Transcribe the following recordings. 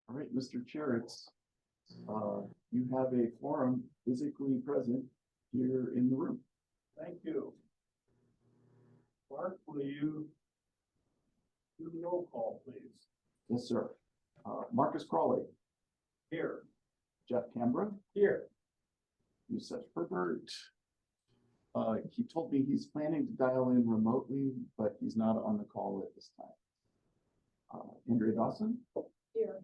All right, Mr. Chair, you have a forum physically present here in the room. Thank you. Mark, will you do the roll call, please? Yes, sir. Marcus Crawley. Here. Jeff Cambra. Here. Yusef Herbert. He told me he's planning to dial in remotely, but he's not on the call at this time. Andrea Dawson. Here.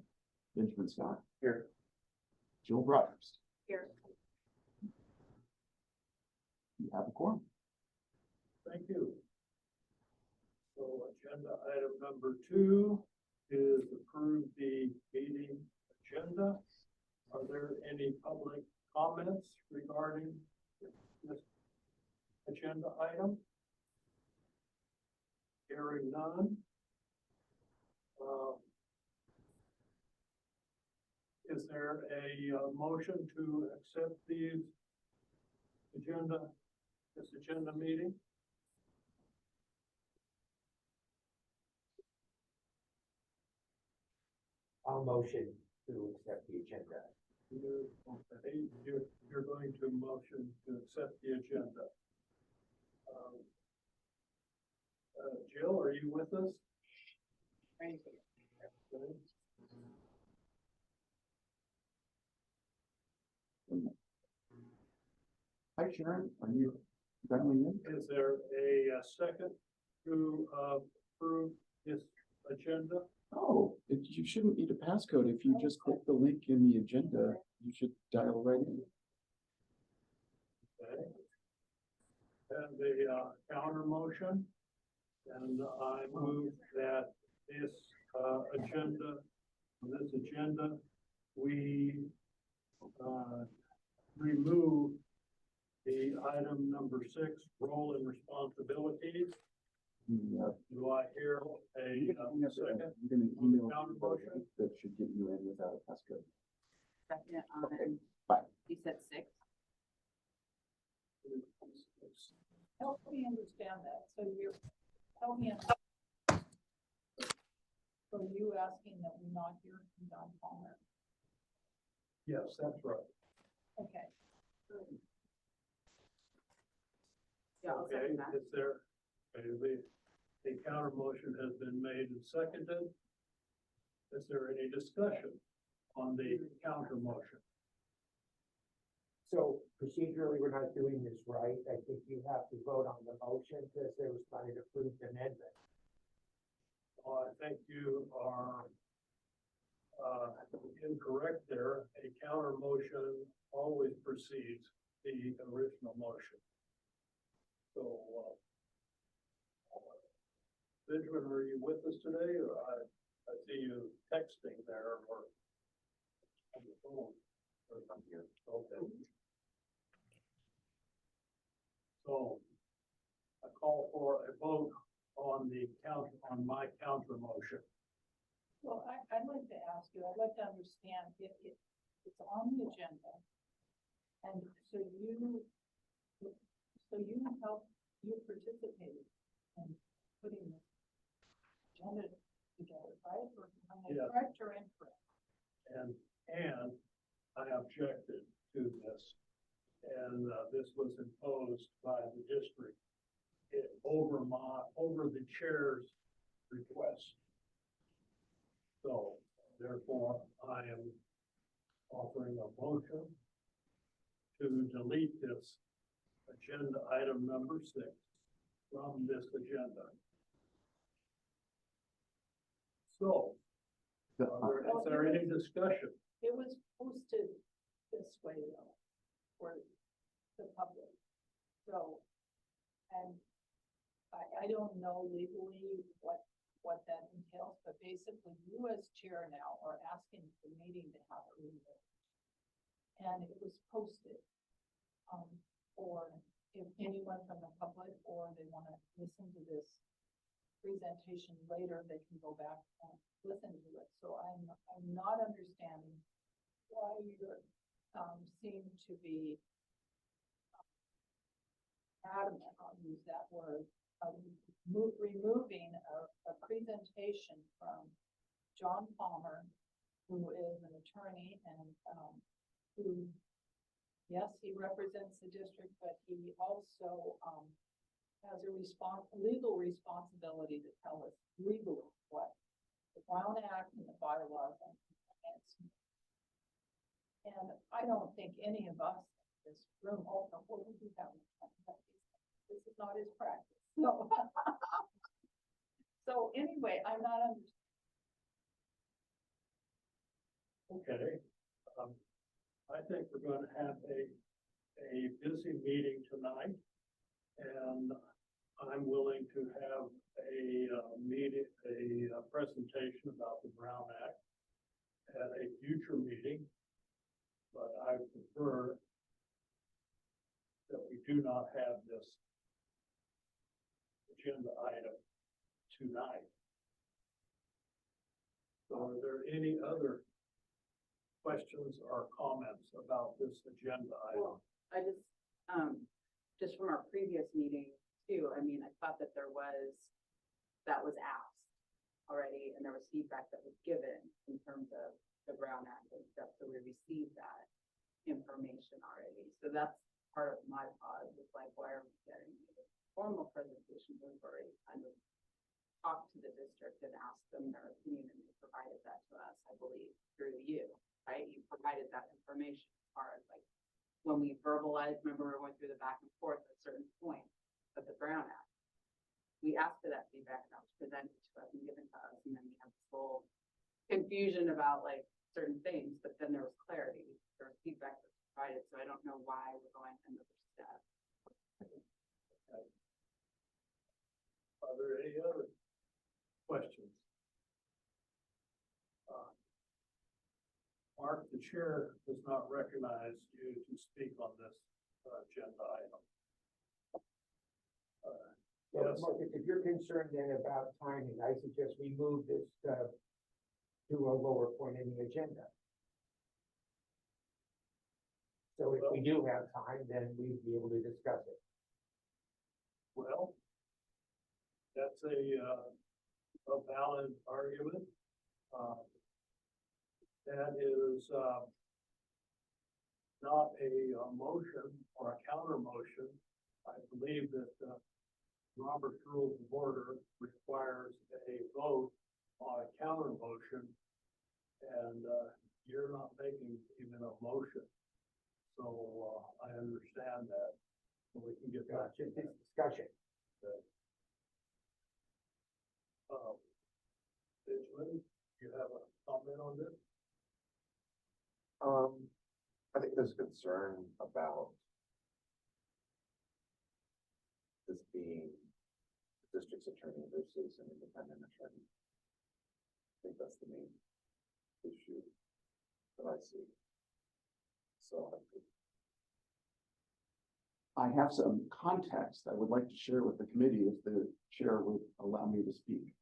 Benjamin Scott. Here. Jill Broadhurst. Here. You have a quorum. Thank you. So agenda item number 2 is approve the meeting agenda. Are there any public comments regarding this agenda item? Hearing none. Is there a motion to accept this agenda meeting? I'll motion to accept the agenda. You're going to motion to accept the agenda. Jill, are you with us? Right. Okay. Hi, Sharon. Are you dialing in? Is there a second to approve this agenda? Oh, you shouldn't need a passcode. If you just click the link in the agenda, you should dial right in. Okay. And the counter motion, and I move that this agenda, we remove the item number 6, role and responsibilities. Yeah. Do I hear a second? I'm going to email Counter you motion? that should get you in without a passcode. Second on, Okay, bye. you said 6. Help me understand that. So help me. So you asking that we not hear from John Palmer? Yes, that's right. Okay. Yeah, I'll Okay, second that. is there, the counter motion has been made and seconded. Is there any discussion on the counter motion? So procedurally, we're not doing this right. I think you have to vote on the motion because there was not an approved amendment. I think you are incorrect there. A counter motion always precedes the original motion. So, Benjamin, are you with us today? Or I see you texting there or on the phone or something. Okay. So I call for a vote on my counter motion. Well, I'd like to ask you, I'd like to understand if it's on the agenda. And so you participated in putting this agenda together, right? Or am I Yes. correct or incorrect? And I objected to this. And this was imposed by the district over the chair's request. So therefore, I am offering a motion to delete this agenda item number 6 from this agenda. So, is there any discussion? It was posted this way though, for the public. So, and I don't know legally what that entails, but basically you as chair now are asking the meeting to have it removed. And it was posted, or if anyone from the public or they want to listen to this presentation later, they can go back and listen to it. So I'm not understanding why you seem to be adamant, I'll use that word, removing a presentation from John Palmer who is an attorney and, who, yes, he represents the district, but he also, has a legal responsibility to tell us legally what the Brown Act and the bylaws and. And I don't think any of us in this room, what would you have? This is not his practice, so. So anyway, I'm not Okay, I think we're going to have a busy meeting tonight, and I'm willing to have a presentation about the Brown Act at a future meeting, but I prefer that we do not have this agenda item tonight. So are there any other questions or comments about this agenda item? Well, I just from our previous meeting too, I mean, I thought that that was asked already, and there was feedback that was given in terms of the Brown Act and stuff, so we received that information already. So that's part of my pause, is like, why are we getting a formal presentation? We've already kind of talked to the district and asked them their opinion, and they provided that to us, I believe, through you, right? You provided that information as far as like, when we verbalized, remember we were going through the back and forth at certain points of the Brown Act. We asked for that feedback, and that was presented to us and given to us, and then we have this whole confusion about like certain things, but then there was clarity, there was feedback that was provided, so I don't know why we're going another step. Are there any other questions? Mark, the chair does not recognize you to speak on this agenda item. So, Yes. Marcus, if you're concerned then about timing, I suggest we move this, to a lower point in the agenda. So if we do have time, then we'd be able to discuss it. Well, that's a valid argument. That is not a motion or a counter motion. I believe that Robert's Rules of Order requires a vote on a counter motion, and you're not making even a motion. So I understand that. So we can get back to Just this. this discussion. Benjamin, do you have a comment on this? I think there's concern about this being the district's attorney versus an independent attorney. I think that's the main issue that I see. So I have some context I would like to share with the committee if the chair would allow me to speak.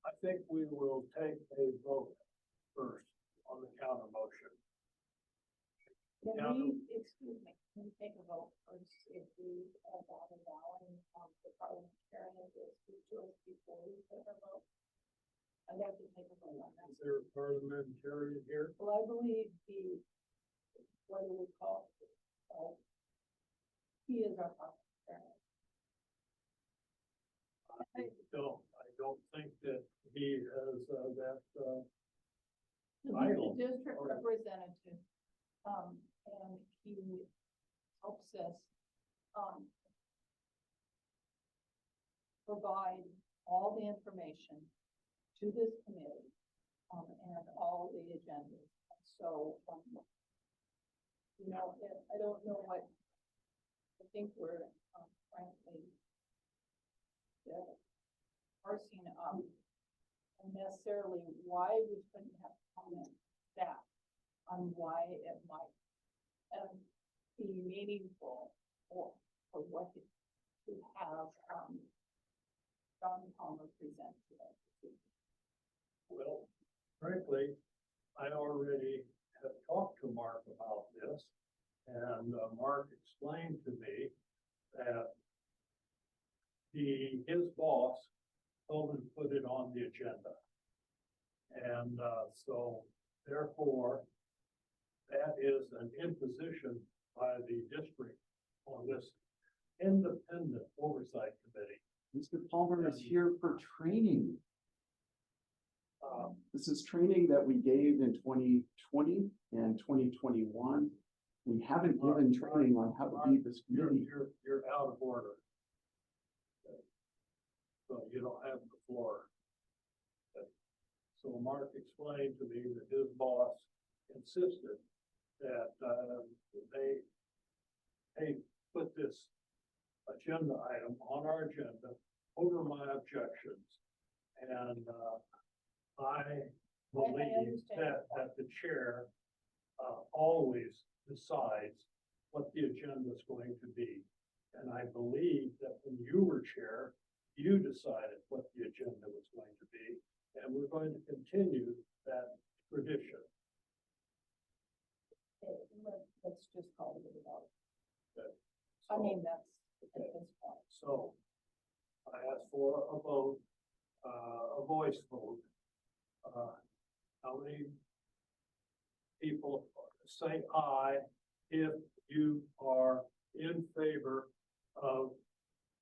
I think we will take a vote first on the counter motion. Can we, excuse me, can we take a vote first if we about allowing, the parliamentarian to speak to us before we take a vote? I'd have to take a vote on that. Is there a parliamentarian here? Well, I believe what do we call it? He is our parliamentarian. I don't think that he has that He's title. the district representative, and he helps us, provide all the information to this committee, and all the agendas. So, I don't know what, I think we're, frankly, parsing, unnecessarily why we couldn't have comment staff on why it might be meaningful for what to have John Palmer present today. Well, frankly, I already have talked to Mark about this, and Mark explained to me that his boss told him to put it on the agenda. And, so therefore, that is an imposition by the district on this independent oversight committee. Mr. Palmer is here for training. Um, This is training that we gave in 2020 and 2021. We haven't given training on how to be this committee. You're out of order. Okay. So you don't have the floor. Okay. So Mark explained to me that his boss insisted that, they put this agenda item on our agenda over my objections. And, I believe understand. that the chair, always decides what the agenda is going to be. And I believe that when you were chair, you decided what the agenda was going to be, and we're going to continue that tradition. Okay, let's just call it a vote. Okay. I So- mean, that's at this point. So I asked for a vote, a voice vote. How many people say aye if you are in favor of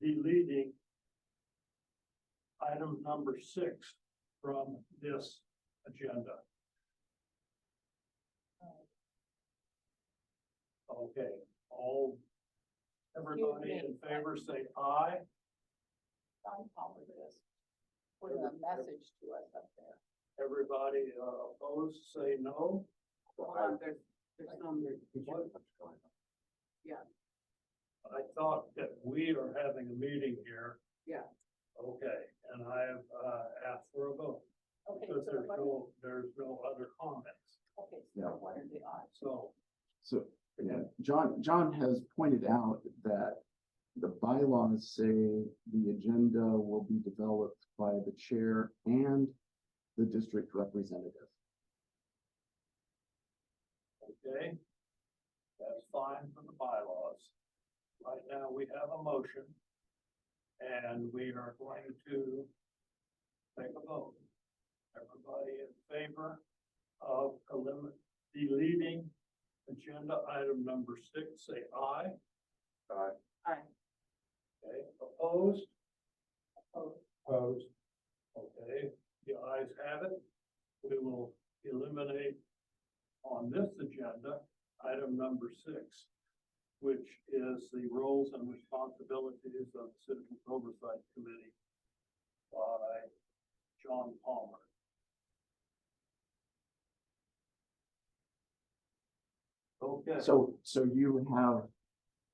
deleting item number 6 from this agenda? Okay, everybody in favor say aye. John Palmer just put a message to us up there. Everybody opposed, say no. Hold on, there's some, yeah, I thought that we are having a meeting here. yeah. Okay, and I have asked for a vote, Okay, because so there's no other comments. okay, Yeah. so what are the odds? So, So, yeah, John has pointed out that the bylaws say the agenda will be developed by the chair and the district representative. okay, that's fine for the bylaws. Right now, we have a motion, and we are going to take a vote. Everybody in favor of deleting agenda item number 6, say aye. Aye. Aye. Okay, opposed? Opposed. Okay, the ayes have it. We will eliminate on this agenda, item number 6, which is the roles and responsibilities of the Citizens Oversight Committee by John Palmer. Okay. So you have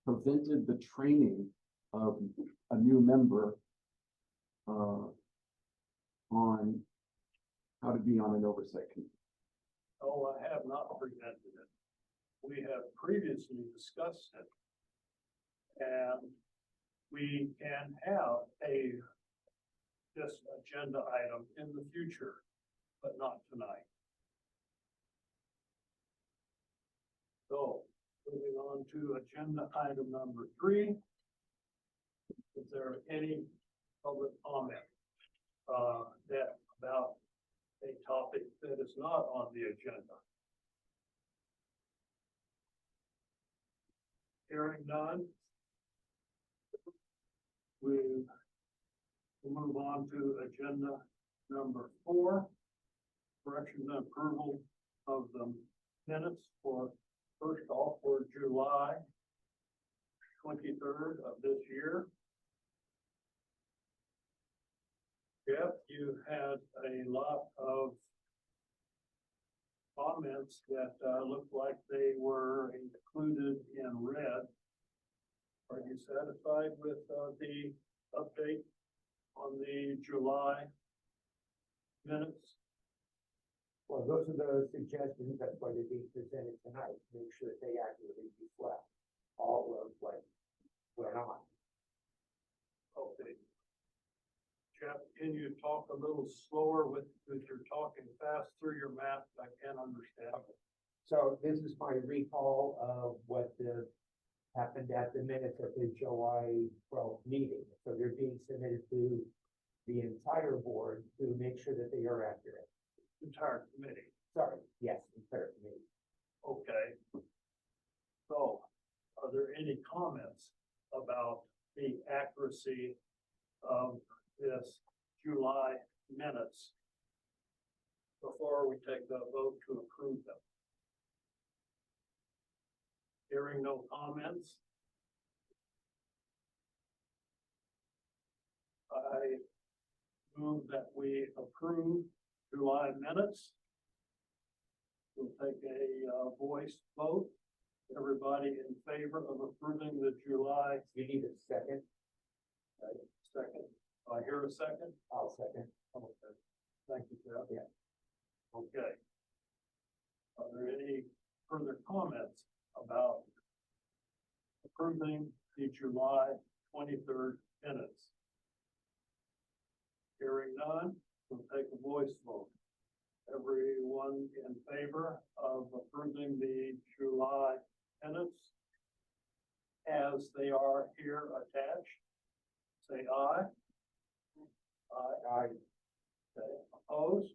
prevented the training of a new member on how to be on an oversight committee. Oh, I have not presented it. We have previously discussed it. And we can have this agenda item in the future, but not tonight. So, moving on to agenda item number 3. Is there any public comment, about a topic that is not on the agenda? Hearing none. We'll move on to agenda number 4. Correction and approval of the minutes for first off for July 23rd of this year. Jeff, you had a lot of comments that looked like they were included in red. Are you satisfied with the update on the July minutes? Well, those are the suggestions, that's why they're being presented tonight, make sure they accurately reflect all of what went on. Okay. Jeff, can you talk a little slower because you're talking fast through your mouth? I can't understand it. So this is my recall of what happened at the minutes of the July 12th meeting. So they're being submitted to the entire entire board to make sure that they are accurate. Entire committee. Sorry, yes, entire committee. Okay. So, are there any comments about the accuracy of this July minutes before we take the vote to approve them? Hearing no comments, I move that we approve July minutes. We'll take a voice vote. Everybody in favor of approving the July You need a second? second. Do I hear a second? I'll second. Okay. Thank you, Jeff. Yeah. Okay. Are there any further comments about approving the July 23rd minutes? Hearing none, we'll take a voice vote. Everyone in favor of approving the July minutes as they are here attached, say aye. Aye. Okay, opposed?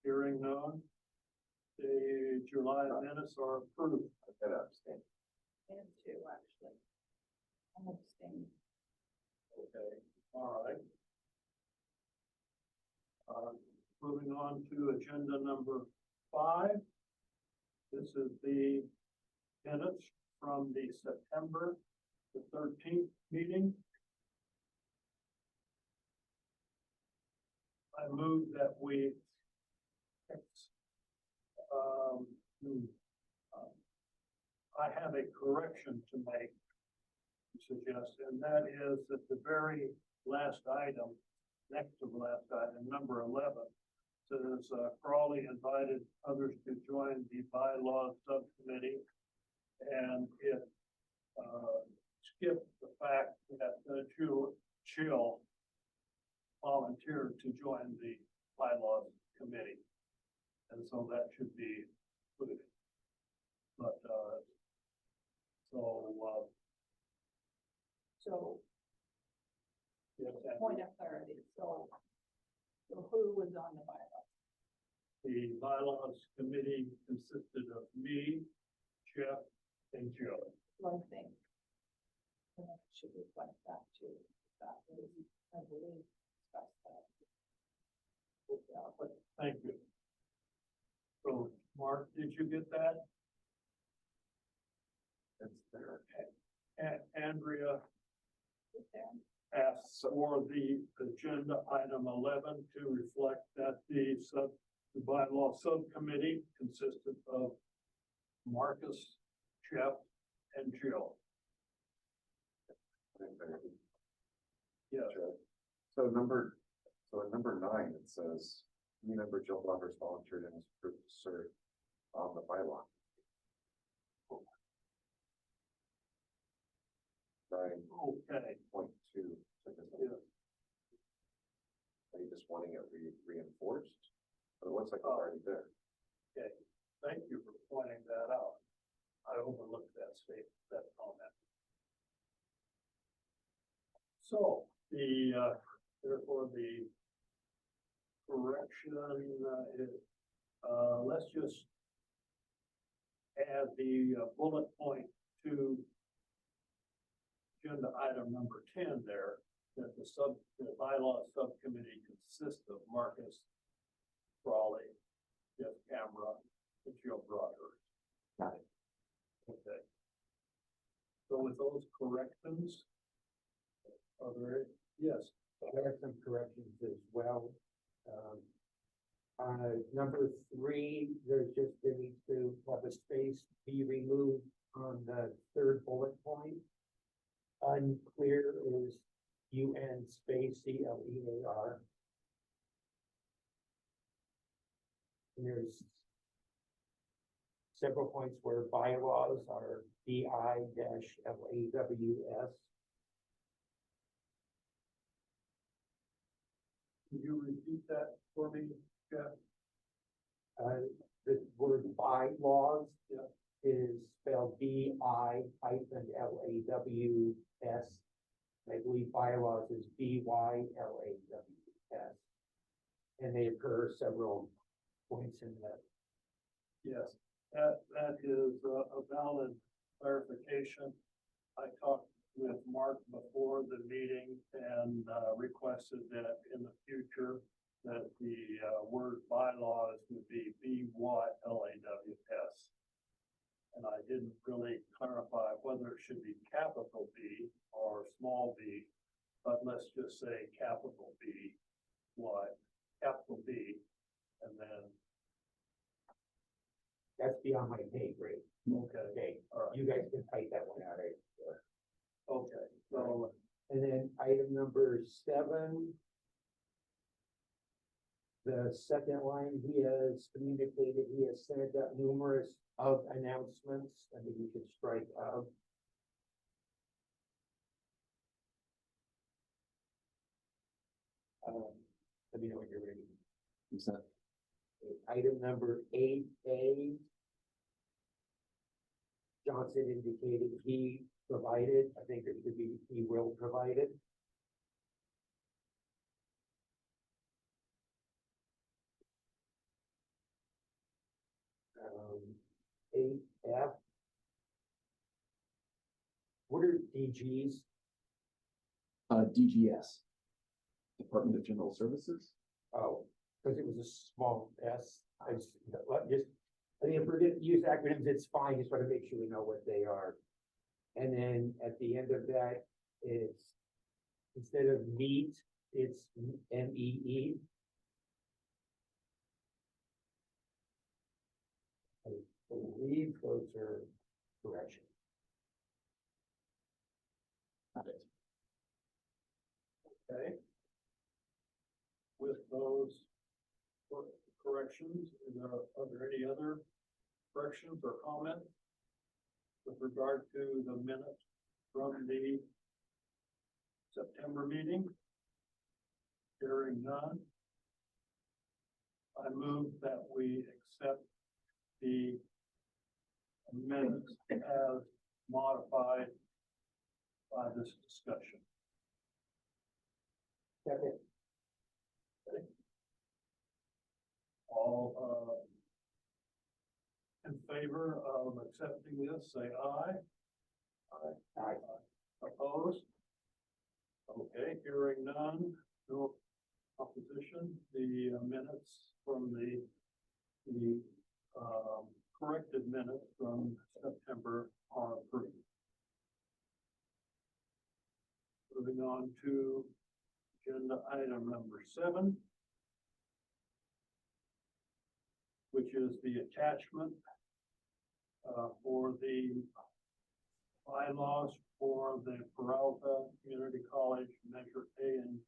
Hearing none, the July minutes are approved. I gotta abstain. And two, actually. I'm abstaining. Okay, all right. Moving on to agenda number 5. This is the minutes from the September the 13th meeting. I move that we I have a correction to make, suggest, and that is that the very last item, next to the last item, number 11, says Crawley invited others to join the bylaws subcommittee, and it skipped the fact that Chill volunteered to join the bylaws committee, and so that should be included. But So, yes, and point of clarity, so who was on the bylaw? the bylaws committee consisted of me, Jeff, and Joe. One thing. And I should reflect that too, that was, I believe, discussed that. But thank you. So, Mark, did you get that? It's there. Andrea Was there? asks for the agenda item 11 to reflect that the bylaw subcommittee consisted of Marcus, Jeff, and Jill. Yes. Sure. So in number 9, it says, new member Jill Roberts volunteered and is approved to serve on the bylaw. 9.2. Okay. Yeah. Are you just wanting it reinforced? But it looks like it's already there. Okay. Thank you for pointing that out. I overlooked that statement, that comment. So therefore the correction is, let's just add the bullet point to agenda item number 10 there, that the bylaw subcommittee consists of Marcus, Crawley, Jeff Camera, and Jill Broderick. Got it. Okay. So with those corrections, are there, yes, There are some corrections as well. Number 3, there's just, there needs to have a space be removed on the 3rd bullet point. Unclear is UN space CLEAR. And there's several points where bylaws are BI-LAWS. can you repeat that for me, Jeff? The word bylaws Yeah. is spelled BI-LAWS. I believe bylaws is BYLAWS. test. And they occur several points in the, Yes, that is a valid clarification. I talked with Mark before the meeting and requested that in the future that the word bylaws would be BYLAWS. And I didn't really clarify whether it should be capital B or small b, but let's just say capital B, capital B, and then, that's beyond my pay grade. okay, Okay, all right, you guys can fight that one out, right? okay, so. And then item number 7. The second line, he has communicated, he has sent out numerous of announcements. I think we could strike of. Let me know when you're ready. Is that Item number 8A. Johnson indicated he provided, I think it should be he will provide it. 8F. What are DGs? DGS? Department of General Services? Oh, because it was a small s. I mean, if we're gonna use acronyms, it's fine, just want to make sure we know what they are. And then at the end of that, it's, instead of meet, it's MEE. I believe those are corrections. Got it. Okay. With those corrections, are there any other corrections or comments with regard to the minutes from the September meeting? Hearing none, I move that we accept the minutes as modified by this discussion. Second. All in favor of accepting this, say aye. Aye. Opposed? Okay, hearing none, no opposition, the minutes from the corrected minutes from September are approved. Moving on to agenda item number 7, which is the attachment for the bylaws for the Peralta Community College Measure A and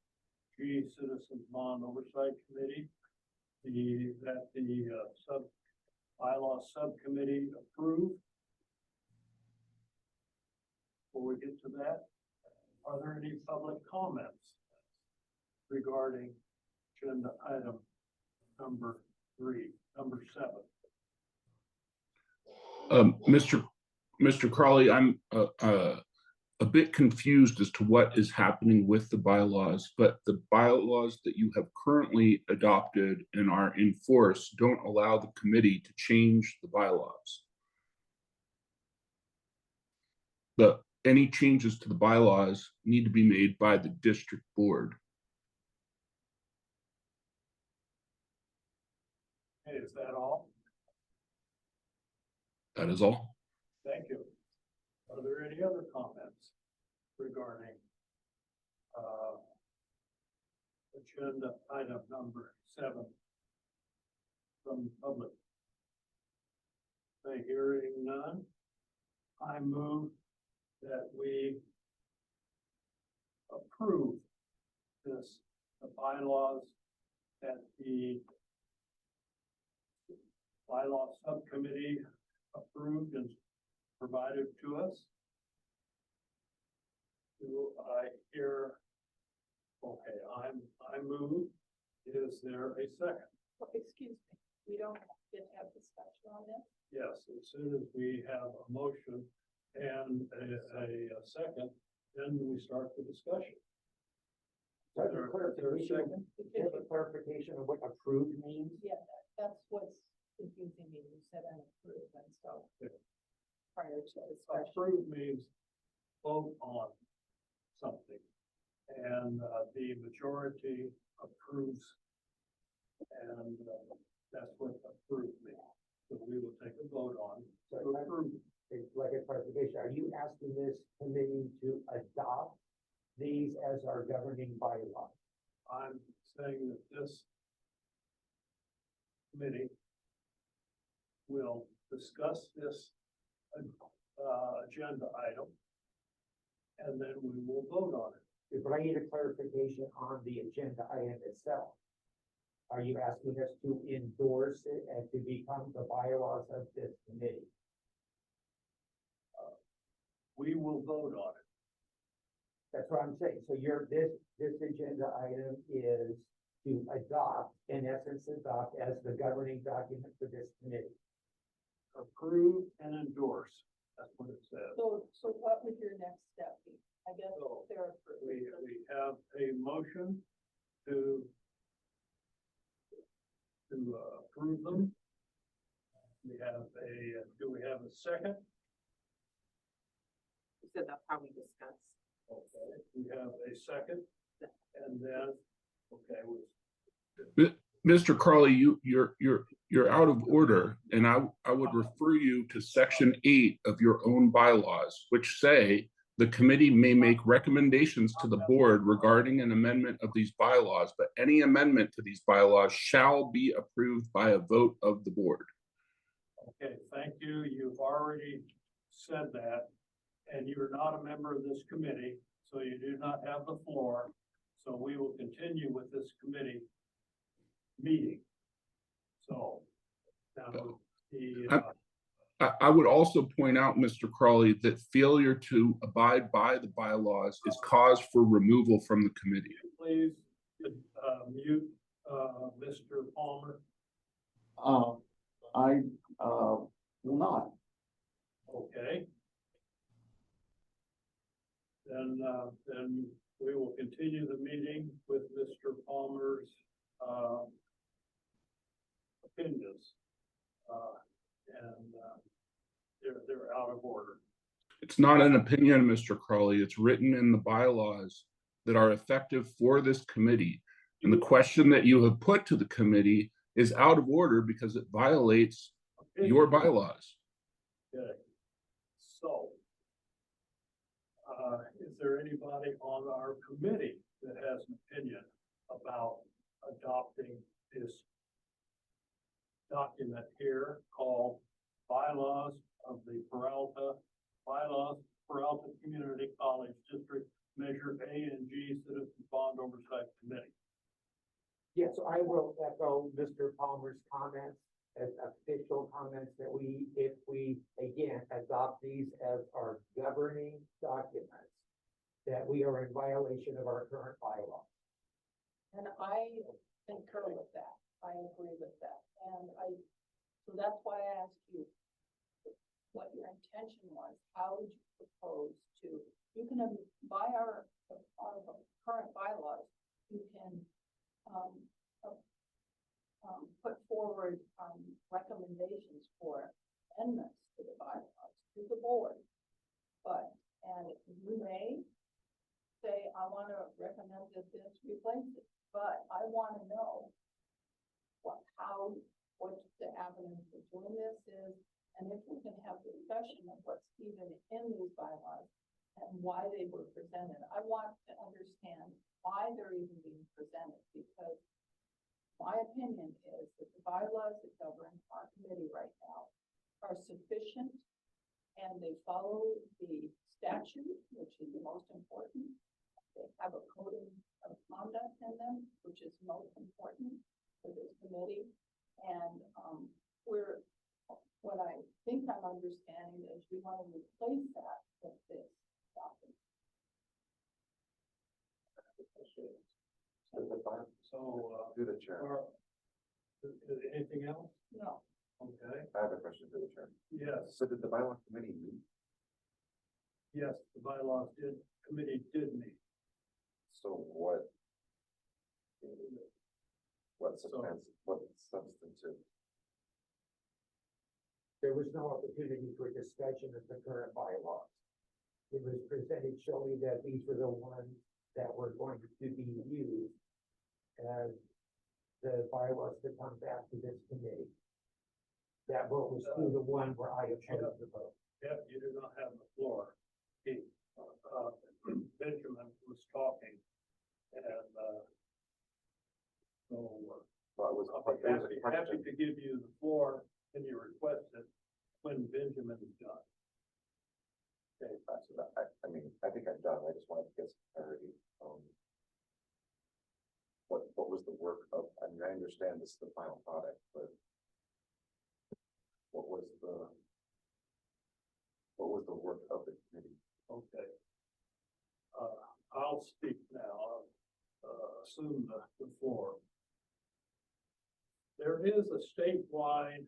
G Citizens Bond Oversight Committee. The bylaw subcommittee approved. Before we get to that, are there any public comments regarding agenda item number 7? Mr. Crawley, I'm a bit confused as to what is happening with the bylaws, but the bylaws that you have currently adopted and are in force don't allow the committee to change the bylaws. Any changes to the bylaws need to be made by the district board. Okay, is that all? That is all. Thank you. Are there any other comments regarding agenda item number 7 from the public? Okay, hearing none, I move that we approve the bylaws that the bylaw subcommittee approved and provided to us. Do I hear? Okay, I move. Is there a second? Well, excuse me, we don't get to have discussion on this? Yes, as soon as we have a motion and a second, then we start the discussion. So I have a clarification, you have a clarification of what approved means? Yeah, that's what's confusing me. You said unapproved, and so Yeah. prior to discussion. Approve means vote on something. And the majority approves. And that's what approved means. So we will take a vote on to approve. It's like a clarification. Are you asking this committee to adopt these as our governing bylaw? I'm saying that this committee will discuss this agenda item, and then we will vote on it. But I need a clarification on the agenda item itself. Are you asking us to endorse it and to become the bylaws of this committee? We will vote on it. That's what I'm saying. So this agenda item is to adopt, in essence, adopt as the governing document for this committee. Approve and endorse. That's what it says. So what would your next step be? I guess So, they're We approved. have a motion to approve them. Do we have a second? You said that's how we discussed. Okay, we have a second, and then, Mr. Crawley, you're out of order, and I would refer you to section 8 of your own bylaws, which say the committee may make recommendations to the board regarding an amendment of these bylaws, but any amendment to these bylaws shall be approved by a vote of the board. okay, thank you. You've already said that, and you're not a member of this committee, so you do not have the floor. So we will continue with this committee meeting. So now I would also point out, Mr. Crawley, that failure to abide by the bylaws is cause for removal from the committee. please mute Mr. Palmer. I will not. Okay. Then we will continue the meeting with Mr. Palmer's opinions. And they're out of order. It's not an opinion, Mr. Crawley. It's written in the bylaws that are effective for this committee. And the question that you have put to the committee is out of order because it violates your bylaws. Okay. So, is there anybody on our committee that has an opinion about adopting this document here called Bylaws of the Peralta Community College District Measure A and G Citizens Bond Oversight Committee? Yes, so I will echo Mr. Palmer's comments as official comments that if we, again, adopt these as our governing documents, that we are in violation of our current bylaw. And I concur with that. I agree with that. And so that's why I asked you what your intention was. How would you propose to, you can, by our current bylaws, you can, put forward, recommendations for amendments to the bylaws to the board. And you may say, I want to recommend that this replace it, but I want to know what the avenue for doing this is, and if we can have discussion of what's even in these bylaws and why they were presented. I want to understand why they're even being presented, because my opinion is that the bylaws that govern our committee right now are sufficient, and they follow the statute, which is the most important. They have a code of conduct in them, which is most important for this committee. And what I think I'm understanding is we want to replace that with this document. Through the chair. Anything else? No. Okay, I have a question for the chair. yes, So did the bylaw committee meet? yes, the bylaws committee did meet. So what What substantive? There was no opportunity for discussion of the current bylaws. It was presented showing that these were the ones that were going to be used as the bylaws to come back to this committee. That vote was 2-1 where I opposed the vote. Jeff, you do not have the floor. Benjamin was talking and, Well, it was I'll it was be a happy question. to give you the floor and you request it when Benjamin is done. Okay, I mean, I think I'm done. I just wanted to get some clarity. What was the work of, I mean, I understand this is the final product, but what was the work of the committee? Okay. I'll speak now. Assume the floor. There is a statewide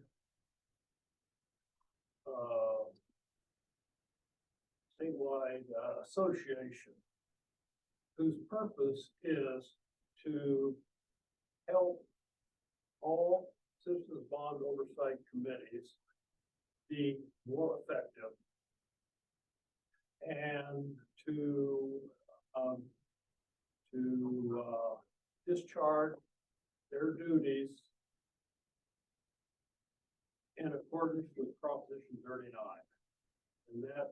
association whose purpose is to help all citizens bond oversight committees be more effective and to discharge their duties in accordance with Proposition 39. And that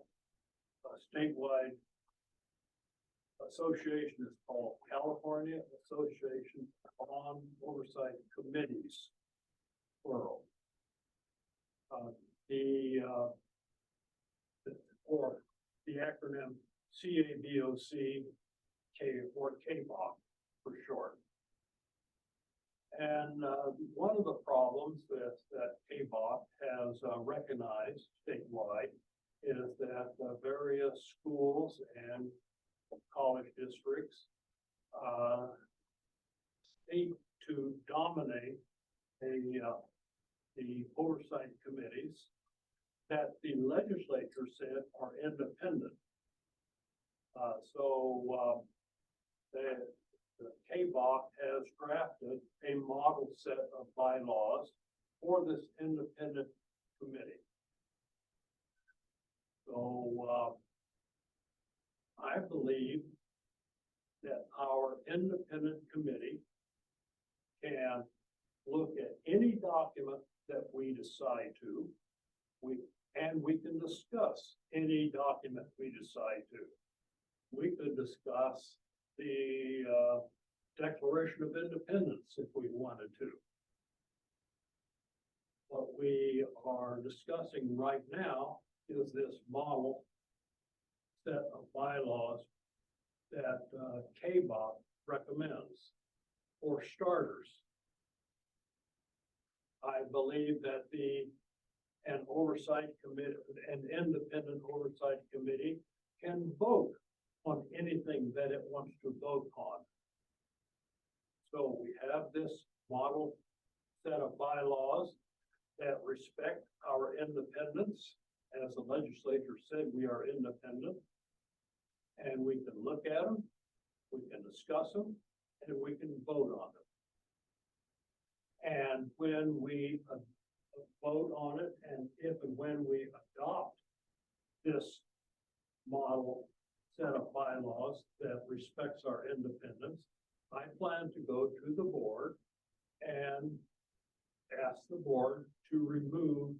statewide association is called California Association of Bond Oversight Committees, plural. Or the acronym CABOC, or KBOC for short. And one of the problems that KBOC has recognized statewide is that various schools and college districts seek to dominate the oversight committees that the legislature said are independent. The KBOC has drafted a model set of bylaws for this independent committee. So I believe that our independent committee can look at any document that we decide to. We can discuss any document we decide to. We could discuss the Declaration of Independence if we wanted to. What we are discussing right now is this model set of bylaws that KBOC recommends. For starters, I believe that an oversight committee, an independent oversight committee, can vote on anything that it wants to vote on. So we have this model set of bylaws that respect our independence. As the legislature said, we are independent. And we can look at them, we can discuss them, and we can vote on them. And when we vote on it, and if and when we adopt this model set of bylaws that respects our independence, I plan to go to the board and ask the board to remove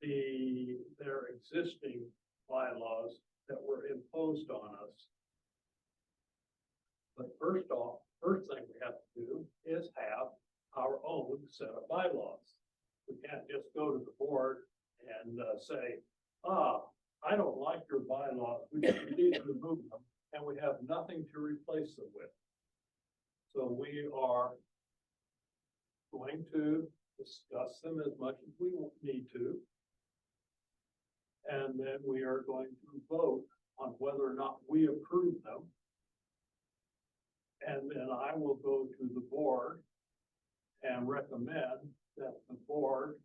their existing bylaws that were imposed on us. But first thing we have to do is have our own set of bylaws. We can't just go to the board and say, I don't like your bylaws, we need to remove them, and we have nothing to replace them with. So we are going to discuss them as much as we need to. And then we are going to vote on whether or not we approve them. And then I will go to the board and recommend that the board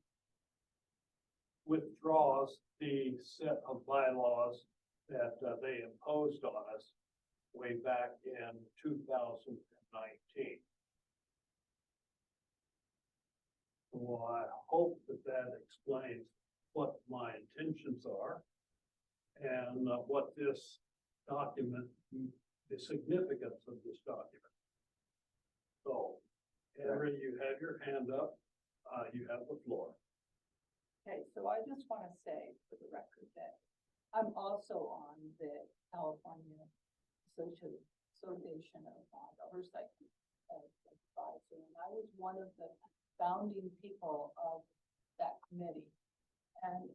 withdraws the set of bylaws that they imposed on us way back in 2019. hope that that explains what my intentions are and what this document, the significance of this document. So, Henry, you have your hand up. You have the floor. Okay, so I just want to say for the record that I'm also on the California Association of Oversight Advisor, and I was one of the founding people of that committee. And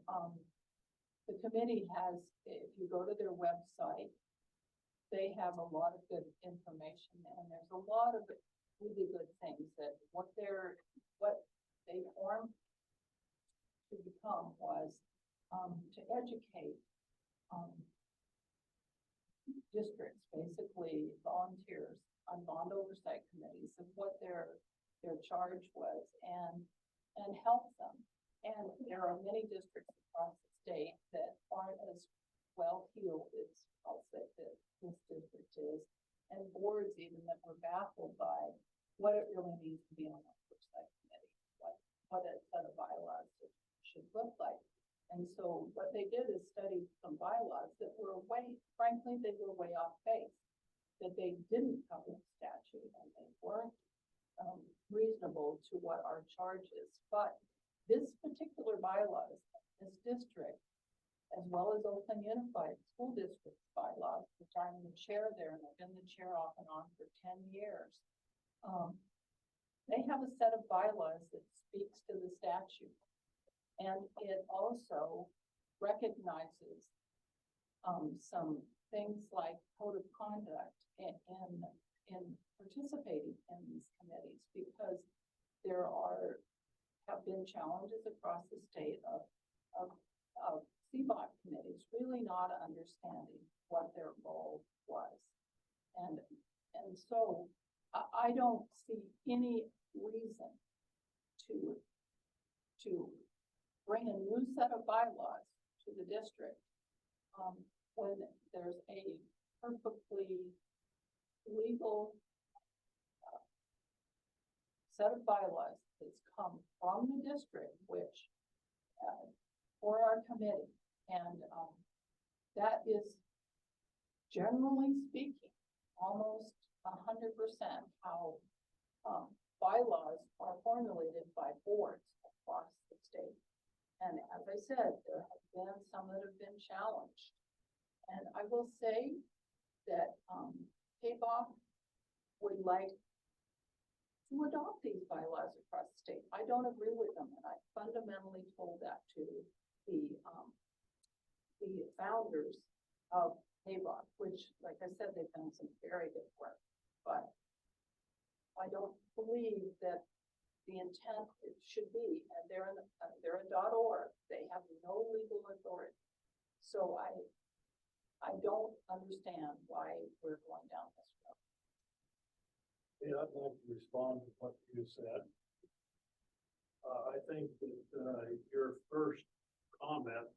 the committee has, if you go to their website, they have a lot of good information, and there's a lot of really good things that what they formed to become was to educate districts, basically volunteers on bond oversight committees of what their charge was and help them. And there are many districts across the state that aren't as well heeled as I'll say that this district is, and boards even that were baffled by what it really means to be on an oversight committee, what a set of bylaws should look like. And so what they did is study some bylaws that were frankly, they were way off base, that they didn't cover the statute and they weren't reasonable to what our charge is. But this particular bylaws, this district, as well as Oakland Unified School District's bylaws, which I'm the chair there, and I've been the chair off and on for 10 years. They have a set of bylaws that speaks to the statute. And it also recognizes some things like code of conduct in participating in these committees, because there have been challenges across the state of CBOC committees really not understanding what their role was. And so I don't see any reason to bring a new set of bylaws to the district when there's a perfectly legal set of bylaws that's come from the district, which for our committee, and that is generally speaking almost 100% how bylaws are formulated by boards across the state. And as I said, there have been some that have been challenged. And I will say that KBOC would like to adopt these bylaws across the state. I don't agree with them, and I fundamentally told that to the founders of KBOC, which, like I said, they've done some very good work. But I don't believe that the intent it should be, and they're a .org. They have no legal authority. So I don't understand why we're going down this road. Yeah, I'd like to respond to what you said. I think that your first comment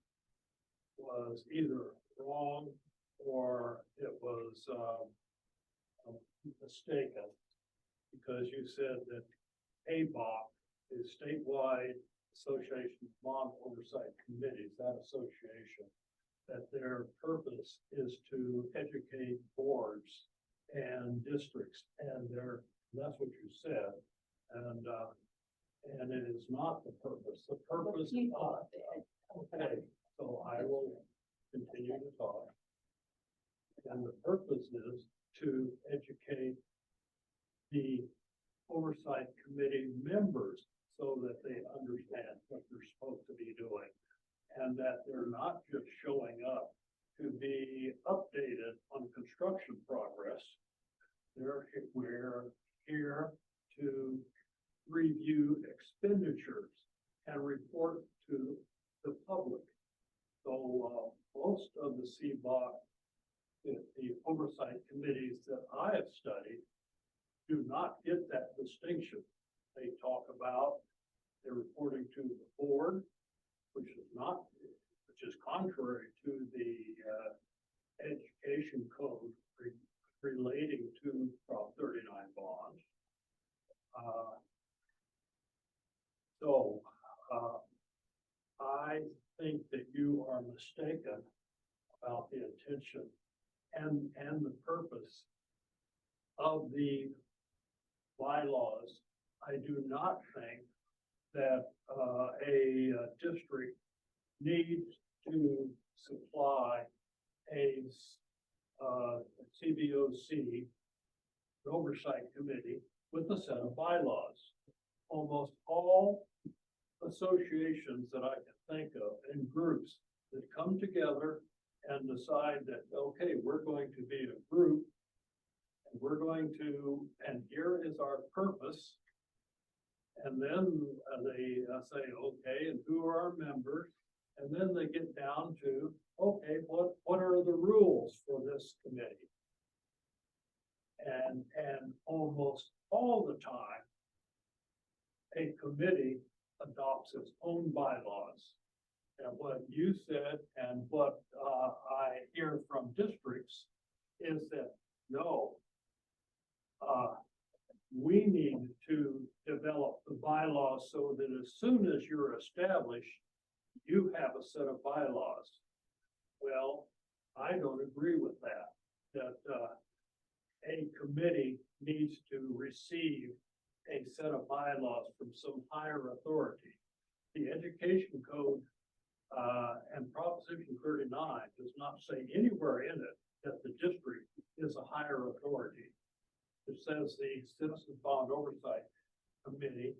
was either wrong or it was mistaken, because you said that ABOC is Statewide Association of Bond Oversight Committees, that association, that their purpose is to educate boards and districts, and that's what you said, and it is not the purpose. The purpose of okay, so I will continue to talk. And the purpose is to educate the Oversight Committee members so that they understand what they're supposed to be doing, and that they're not just showing up to be updated on construction progress. We're here to review expenditures and report to the public. So most of the CBOC, the oversight committees that I have studied, do not get that distinction. They talk about they're reporting to the board, which is contrary to the education code relating to Prop 39 bonds. I think that you are mistaken about the intention and the purpose of the bylaws. I do not think that a district needs to supply a CBOC, an oversight committee, with a set of bylaws. Almost all associations that I can think of and groups that come together and decide that, okay, we're going to be a group and we're going to, and here is our purpose. And then they say, okay, and who are our members? And then they get down to, okay, what are the rules for this committee? And almost all the time, a committee adopts its own bylaws. And what you said and what I hear from districts is that, no, we need to develop the bylaws so that as soon as you're established, you have a set of bylaws. Well, I don't agree with that, a committee needs to receive a set of bylaws from some higher authority. The education code and Proposition 39 does not say anywhere in it that the district is a higher authority. It says the Citizen Bond Oversight Committee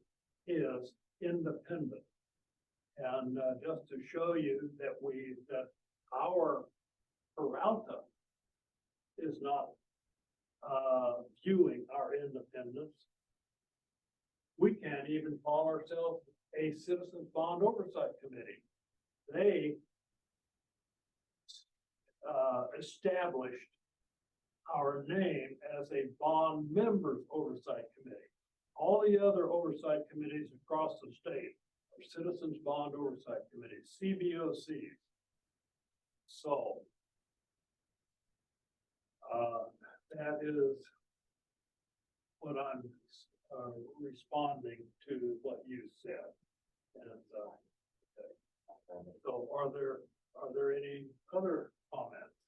is independent. And just to show you that our Peralta is not viewing our independence, we can't even call ourselves a Citizens Bond Oversight Committee. They established our name as a Bond Members Oversight Committee. All the other oversight committees across the state are Citizens Bond Oversight Committees, CBOCs. So that is what I'm responding to what you said. And so are there any other comments?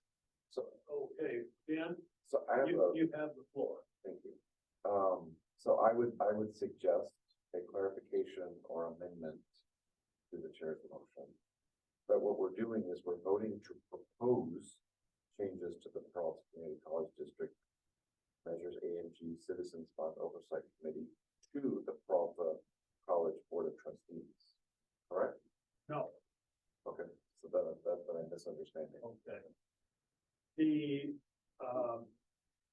So, Okay, Ben, so I have you have the floor. thank you. So I would suggest a clarification or amendment to the chair's motion. But what we're doing is we're voting to propose changes to the Peralta Community College District Measures A&G Citizens Bond Oversight Committee to the Peralta College Board of Trustees, correct? No, Okay, so that's what I'm misunderstanding. okay.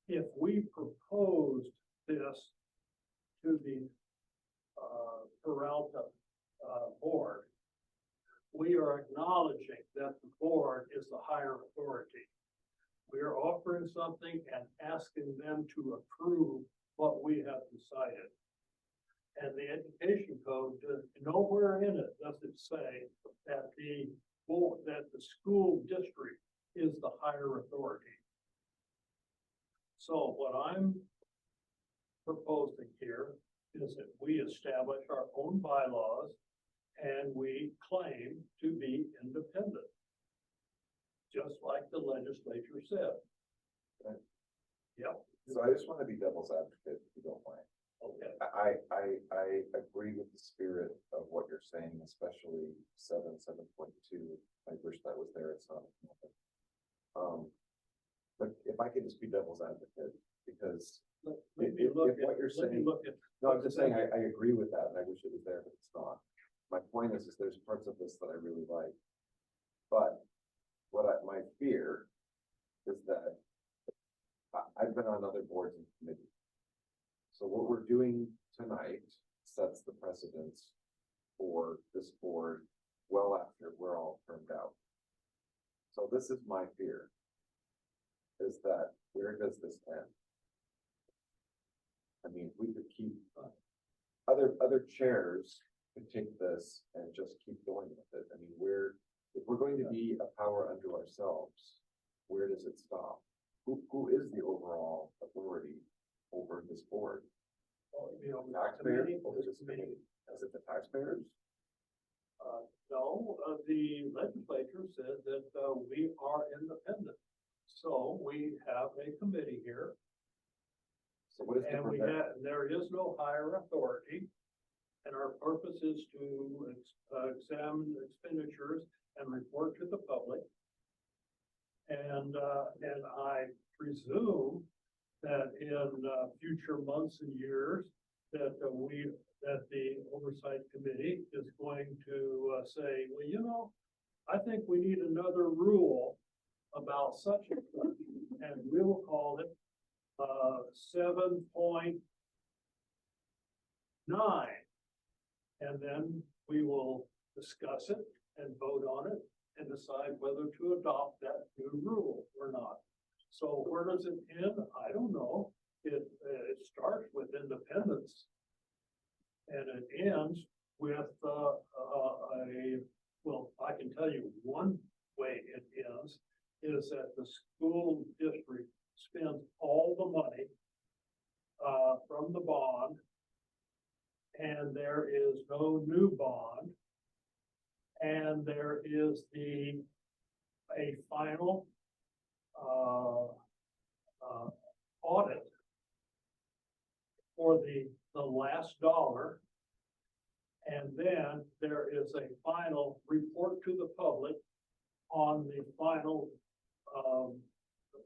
If we proposed this to the Peralta board, we are acknowledging that the board is the higher authority. We are offering something and asking them to approve what we have decided. And the education code, nowhere in it does it say that the board, that the school district is the higher authority. So what I'm proposing here is that we establish our own bylaws and we claim to be independent, just like the legislature said. Okay. Yep. So I just want to be devil's advocate, if you don't mind. Okay. I agree with the spirit of what you're saying, especially 7.2. I wish that was there. It's not. But if I could just be devil's advocate, because Let if me look what at, you're let me saying, look at. no, I'm just saying, I agree with that, and I wish it was there, but it's not. My point is there's parts of this that I really like. But my fear is that I've been on other boards and committees. So what we're doing tonight sets the precedence for this board well after we're all turned out. So this is my fear, is that where does this end? I mean, we could keep, other chairs could take this and just keep going with it. I mean, if we're going to be a power unto ourselves, where does it stop? Who is the overall authority over this board? You know, Taxpayers committee, over this committee? Is it the taxpayers? No, the legislature said that, we are independent. So we have a committee here, So what is the and there is no higher authority. And our purpose is to examine expenditures and report to the public. And I presume that in future months and years, that the Oversight Committee is going to say, well, you know, I think we need another rule about such and such, and we'll call it 7.9. And then we will discuss it and vote on it and decide whether to adopt that new rule or not. So where does it end? I don't know. It starts with independence. And it ends with well, I can tell you one way it ends is that the school district spends all the money from the bond, and there is no new bond, and there is a final audit for the last dollar. And then there is a final report to the public on the final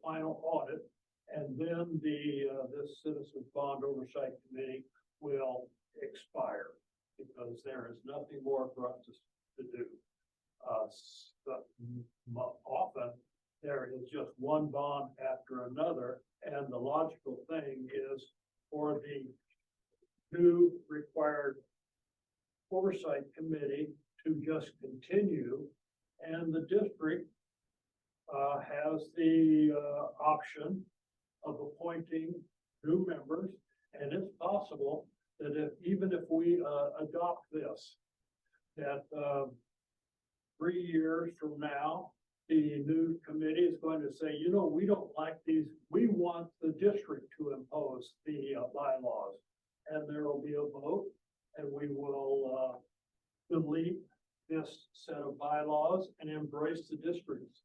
audit. And then this Citizens Bond Oversight Committee will expire because there is nothing more for us to do. Often there is just one bond after another, and the logical thing is for the new required Oversight Committee to just continue, and the district has the option of appointing new members. And it's possible that even if we adopt this, that 3 years from now, the new committee is going to say, you know, we don't like these. We want the district to impose the bylaws, and there will be a vote, and we will delete this set of bylaws and embrace the district's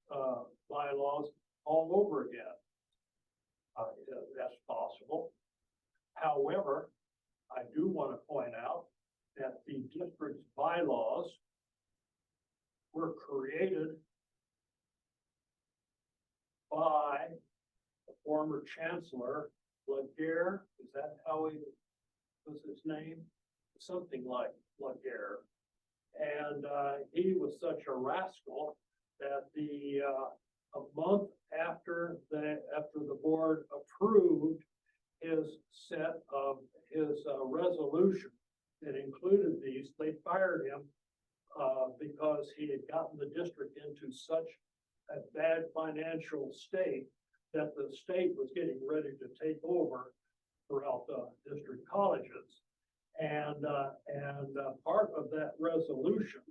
bylaws all over again. That's possible. However, I do want to point out that the district's bylaws were created by the former chancellor, Laguerre. Is that how he was his name? Something like Laguerre. And he was such a rascal that a month after the board approved his set of his resolution that included these, they fired him because he had gotten the district into such a bad financial state that the state was getting ready to take over Peralta district colleges. And part of that resolution,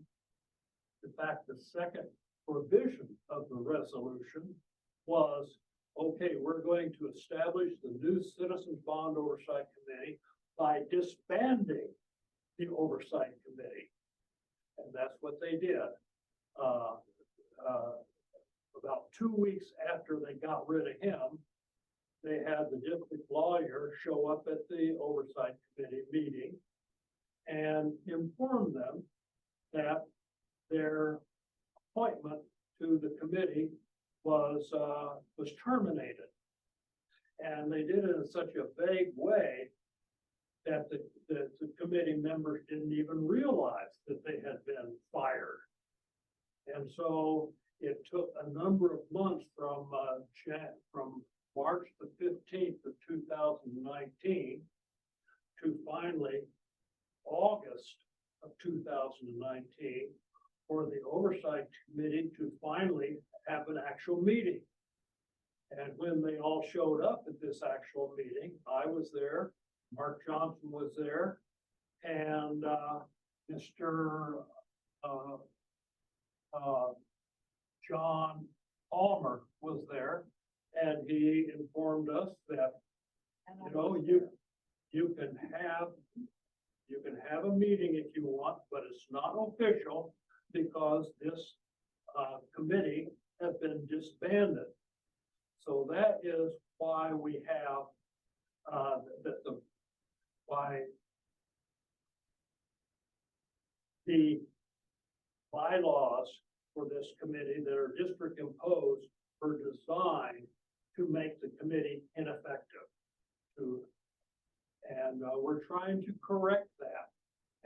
in fact, the second provision of the resolution was, okay, we're going to establish the new Citizens Bond Oversight Committee by disbanding the Oversight Committee. And that's what they did. About 2 weeks after they got rid of him, they had the district lawyer show up at the Oversight Committee meeting and inform them that their appointment to the committee was terminated. And they did it in such a vague way that the committee members didn't even realize that they had been fired. And so it took a number of months from March the 15th of 2019 to finally August of 2019 for the Oversight Committee to finally have an actual meeting. And when they all showed up at this actual meeting, I was there, Mark Johnson was there, and Mr. John Palmer was there, and he informed us that, you know, you You can have a meeting if you want, but it's not official because this committee has been disbanded. So that is why we have why the bylaws for this committee that are district imposed were designed to make the committee ineffective. And we're trying to correct that.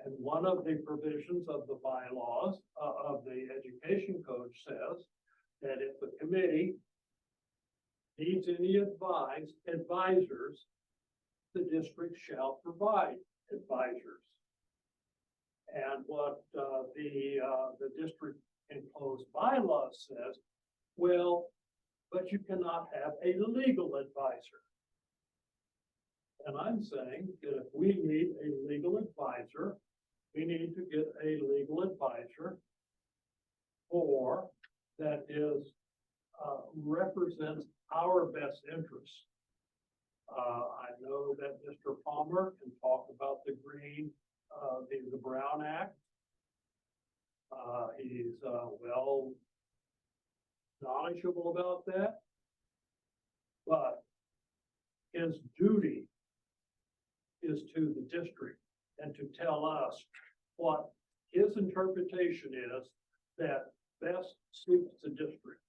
And one of the provisions of the bylaws of the education code says that if the committee needs any advisors, the district shall provide advisors. And what the district imposed bylaws says, well, but you cannot have a legal advisor. And I'm saying that if we need a legal advisor, we need to get a legal advisor for that is represents our best interests. I know that Mr. Palmer can talk about the the Brown Act. He's well knowledgeable about that, but his duty is to the district and to tell us what his interpretation is that best suits the district.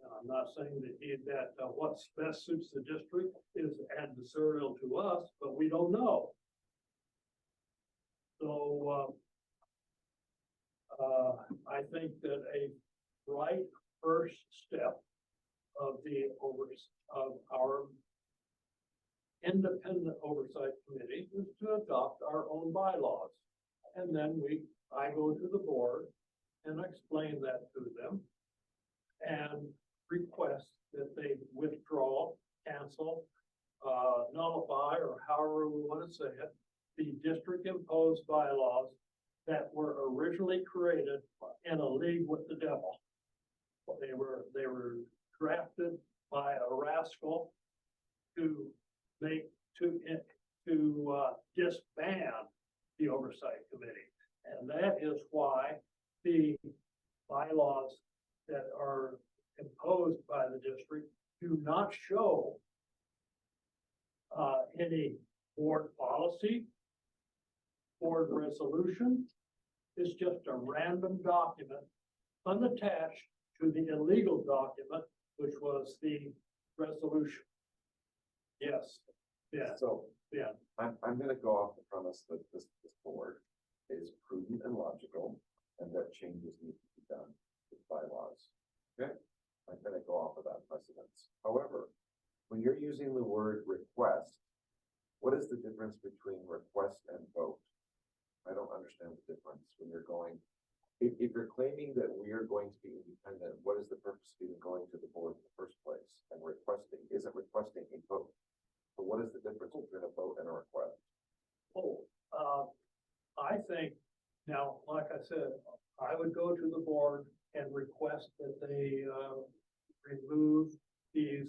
Now, I'm not saying that what's best suits the district is adversarial to us, but we don't know. So I think that a right first step of our independent oversight committee is to adopt our own bylaws. And then I go to the board and explain that to them and request that they withdraw, cancel, nullify, or however we want to say it, the district imposed bylaws that were originally created in a league with the devil. They were drafted by a rascal to disband the oversight committee. And that is why the bylaws that are imposed by the district do not show any board policy, board resolution. It's just a random document unattached to the illegal document, which was the resolution. Yes, yeah, So yeah. I'm gonna go off the premise that this board is prudent and logical and that changes need to be done with bylaws. Okay, I'm gonna go off of that precedence. However, when you're using the word request, what is the difference between request and vote? I don't understand the difference when you're going, if you're claiming that we are going to be independent, what is the purpose of even going to the board in the first place? And requesting, isn't requesting a vote? So what is the difference between a vote and a request? I think, now, like I said, I would go to the board and request that they remove these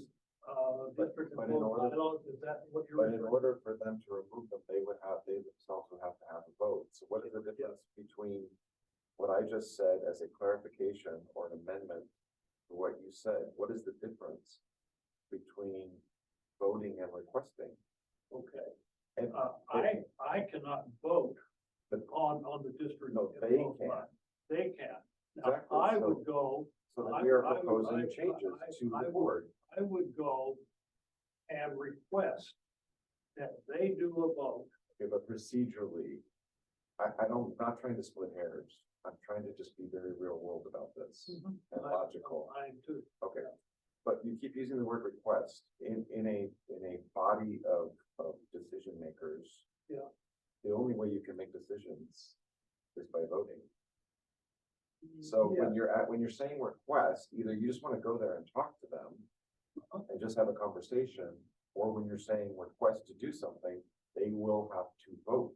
district But in order- bylaws. Is that what you're? But in order for them to remove them, they themselves would have to have a vote. So what is the difference between what I just said as a clarification or an amendment to what you said? What is the difference between voting and requesting? Okay. And I cannot vote But- on the district. No, they imposed can. bylaws. They can. Now, Exactly. I So- would go. So then we are I would- proposing changes to the board. I would go and request that they do a vote. Okay, but procedurally, I'm not trying to split hairs. I'm trying to just be very real world about this and logical. I'm too. Okay, but you keep using the word request in a body of decision makers. Yeah. The only way you can make decisions is by voting. So Yeah. when you're saying request, either you just want to go there and talk to them and just have a conversation, or when you're saying request to do something, they will have to vote,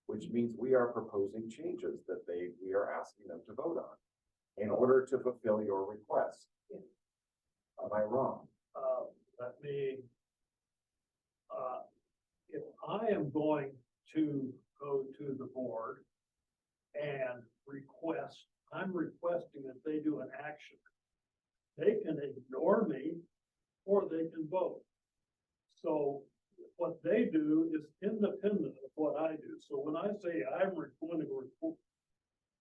which means we are proposing changes that we are asking them to vote on in order to fulfill your request. Am I wrong? Let me, if I am going to go to the board and request, I'm requesting that they do an action. They can ignore me or they can vote. So what they do is independent of what I do. So when I say I'm going to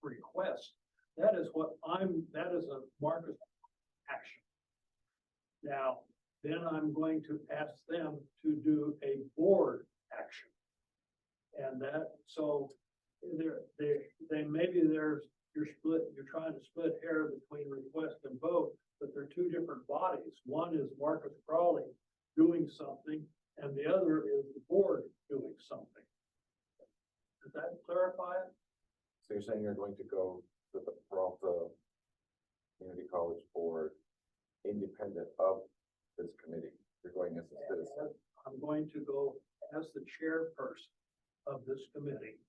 request, that is a market action. Now, then I'm going to ask them to do a board action. And that, so you're trying to split hair between request and vote, but they're two different bodies. One is Marcus Crawley doing something, and the other is the board doing something. Does that clarify it? So you're saying you're going to go to the Peralta Community College Board independent of this committee? You're going as a citizen? I'm going to go as the chairperson of this committee.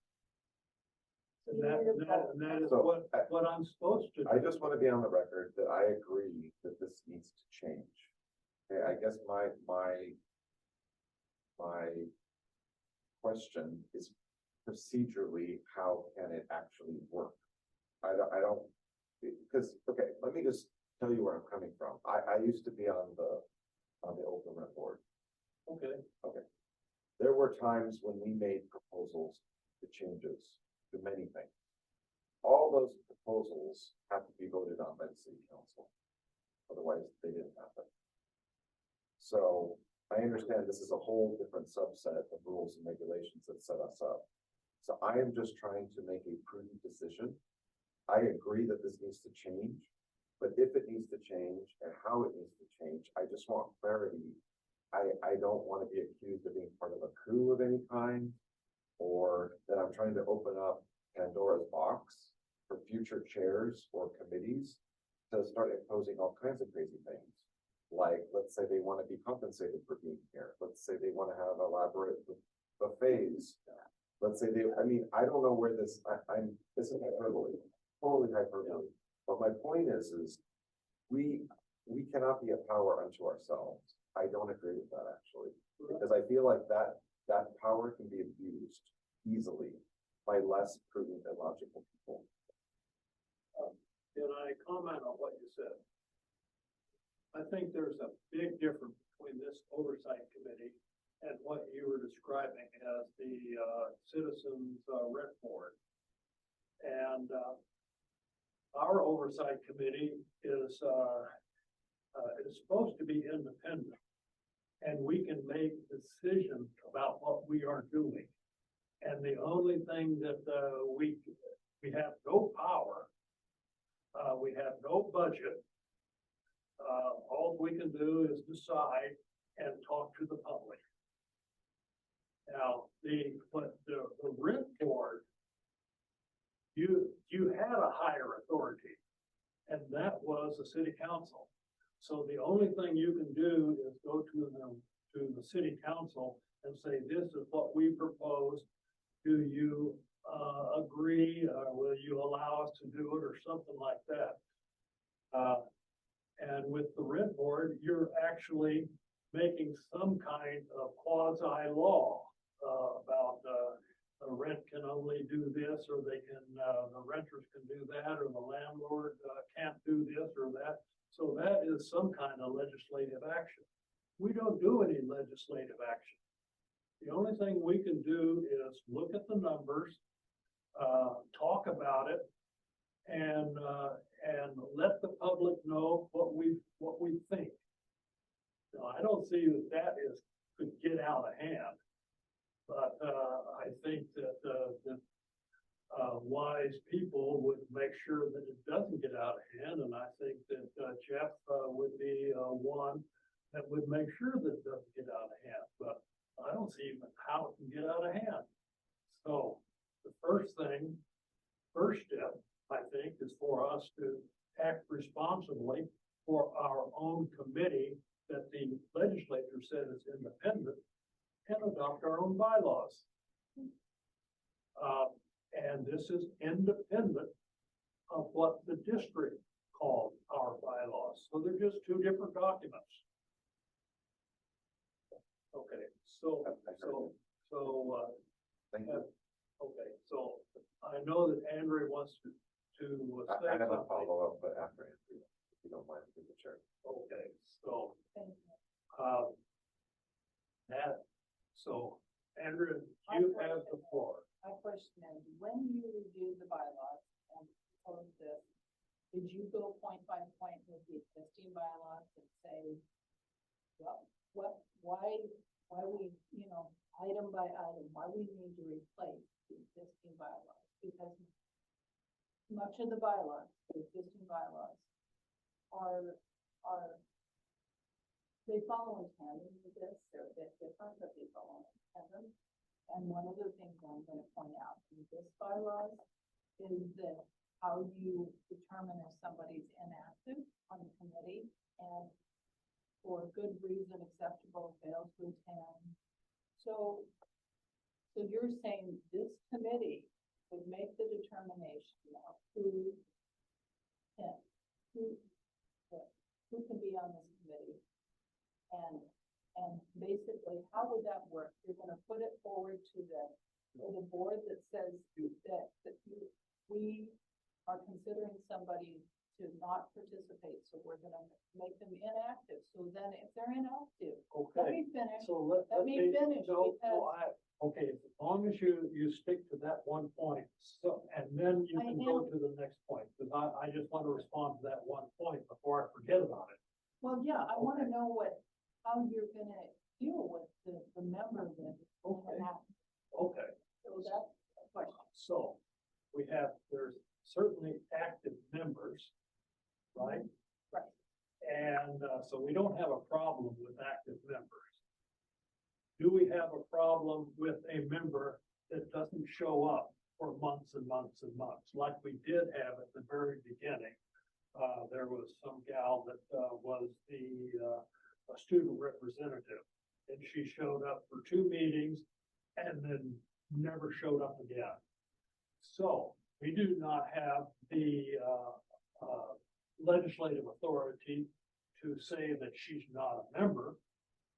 And that is So, what I'm supposed to do. I just want to be on the record that I agree that this needs to change. Okay, I guess my question is procedurally, how can it actually work? I don't, because, okay, let me just tell you where I'm coming from. I used to be on the Oakland Rent Board. Okay. There were times when we made proposals to changes to many things. All those proposals have to be voted on by the city council. Otherwise, they didn't happen. So I understand this is a whole different subset of rules and regulations that set us up. So I am just trying to make a prudent decision. I agree that this needs to change, but if it needs to change and how it needs to change, I just want clarity. I don't want to be accused of being part of a coup of any kind, or that I'm trying to open up Pandora's box for future chairs or committees to start imposing all kinds of crazy things. Like, let's say they want to be compensated for being here. Let's say they want to have elaborate buffets. Let's say I don't know where this is hyperbole, totally hyperbole. But my point is we cannot be a power unto ourselves. I don't agree with that, actually, because I feel like that power can be abused easily by less prudent and logical people. Can I comment on what you said? I think there's a big difference between this oversight committee and what you were describing as the citizens rent board. And our oversight committee is supposed to be independent, and we can make decisions about what we are doing. And the only thing that we have no power, we have no budget. All we can do is decide and talk to the public. Now, the rent board, you had a higher authority, and that was the city council. So the only thing you can do is go to the city council and say, this is what we propose. Do you agree? Will you allow us to do it, or something like that? And with the rent board, you're actually making some kind of quasi law about the rent can only do this, or they can, the renters can do that, or the landlord can't do this or that. So that is some kind of legislative action. We don't do any legislative action. The only thing we can do is look at the numbers, talk about it, and let the public know what we think. Now, I don't see that could get out of hand, but I think that wise people would make sure that it doesn't get out of hand, and I think that Jeff would be one that would make sure that it doesn't get out of hand. But I don't see even how it can get out of hand. So the first step, I think, is for us to act responsibly for our own committee that the legislature said is independent, and adopt our own bylaws. And this is independent of what the district called our bylaws. So they're just two different documents. Okay, Thank Okay, so I know that Andre wants to say I have a something. follow-up, but after Andrew, if you don't mind, through the chair. Okay, so, Thank you. so Andrew, you have the floor. My question is, when you reviewed the bylaws and proposed this, did you go point by point with the existing bylaws and say, well, why we, item by item, why we need to replace the existing bylaws? Because much of the bylaws, the existing bylaws, they follow in tandem with this. They're a bit different, but they follow in tandem. And one of the things I'm gonna point out in this bylaws is that how you determine if somebody's inactive on the committee and for good reason acceptable fails to attend. So you're saying this committee would make the determination of who can be on this committee. And basically, how would that work? You're gonna put it forward to the board that says we are considering somebody to not participate, so we're gonna make them inactive. So then if they're inactive, let Okay, me finish. so Let me finish, okay, as long as you stick to that one point, so, and then you I can go am. to the next point, because I just want to respond to that one point before I forget about it. Well, yeah, I wanna know how you're gonna deal with the member that is Okay. inactive. Okay, So that's a question. so there's certainly active members, right? Right. And so we don't have a problem with active members. Do we have a problem with a member that doesn't show up for months and months and months, like we did have at the very beginning? There was some gal that was a student representative, and she showed up for 2 meetings and then never showed up again. So we do not have the legislative authority to say that she's not a member.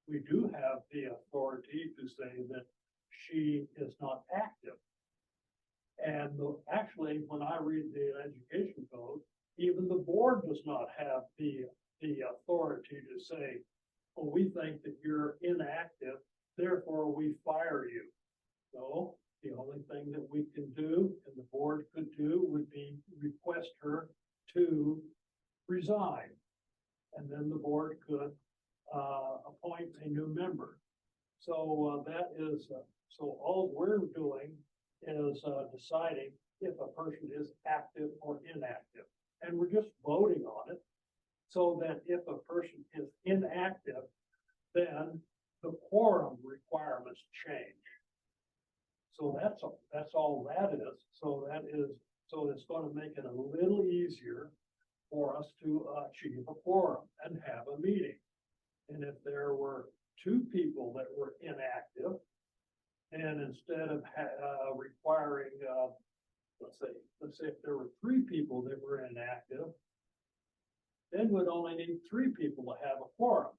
We do have the authority to say that she is not active. And actually, when I read the education code, even the board does not have the authority to say, well, we think that you're inactive, therefore we fire you. So the only thing that we can do and the board could do would be request her to resign. And then the board could appoint a new member. So so all we're doing is deciding if a person is active or inactive. And we're just voting on it, so that if a person is inactive, then the quorum requirements change. So that's all that is. So it's going to make it a little easier for us to achieve a quorum and have a meeting. And if there were 2 people that were inactive, and instead of requiring, let's say if there were 3 people that were inactive, then we'd only need 3 people to have a quorum.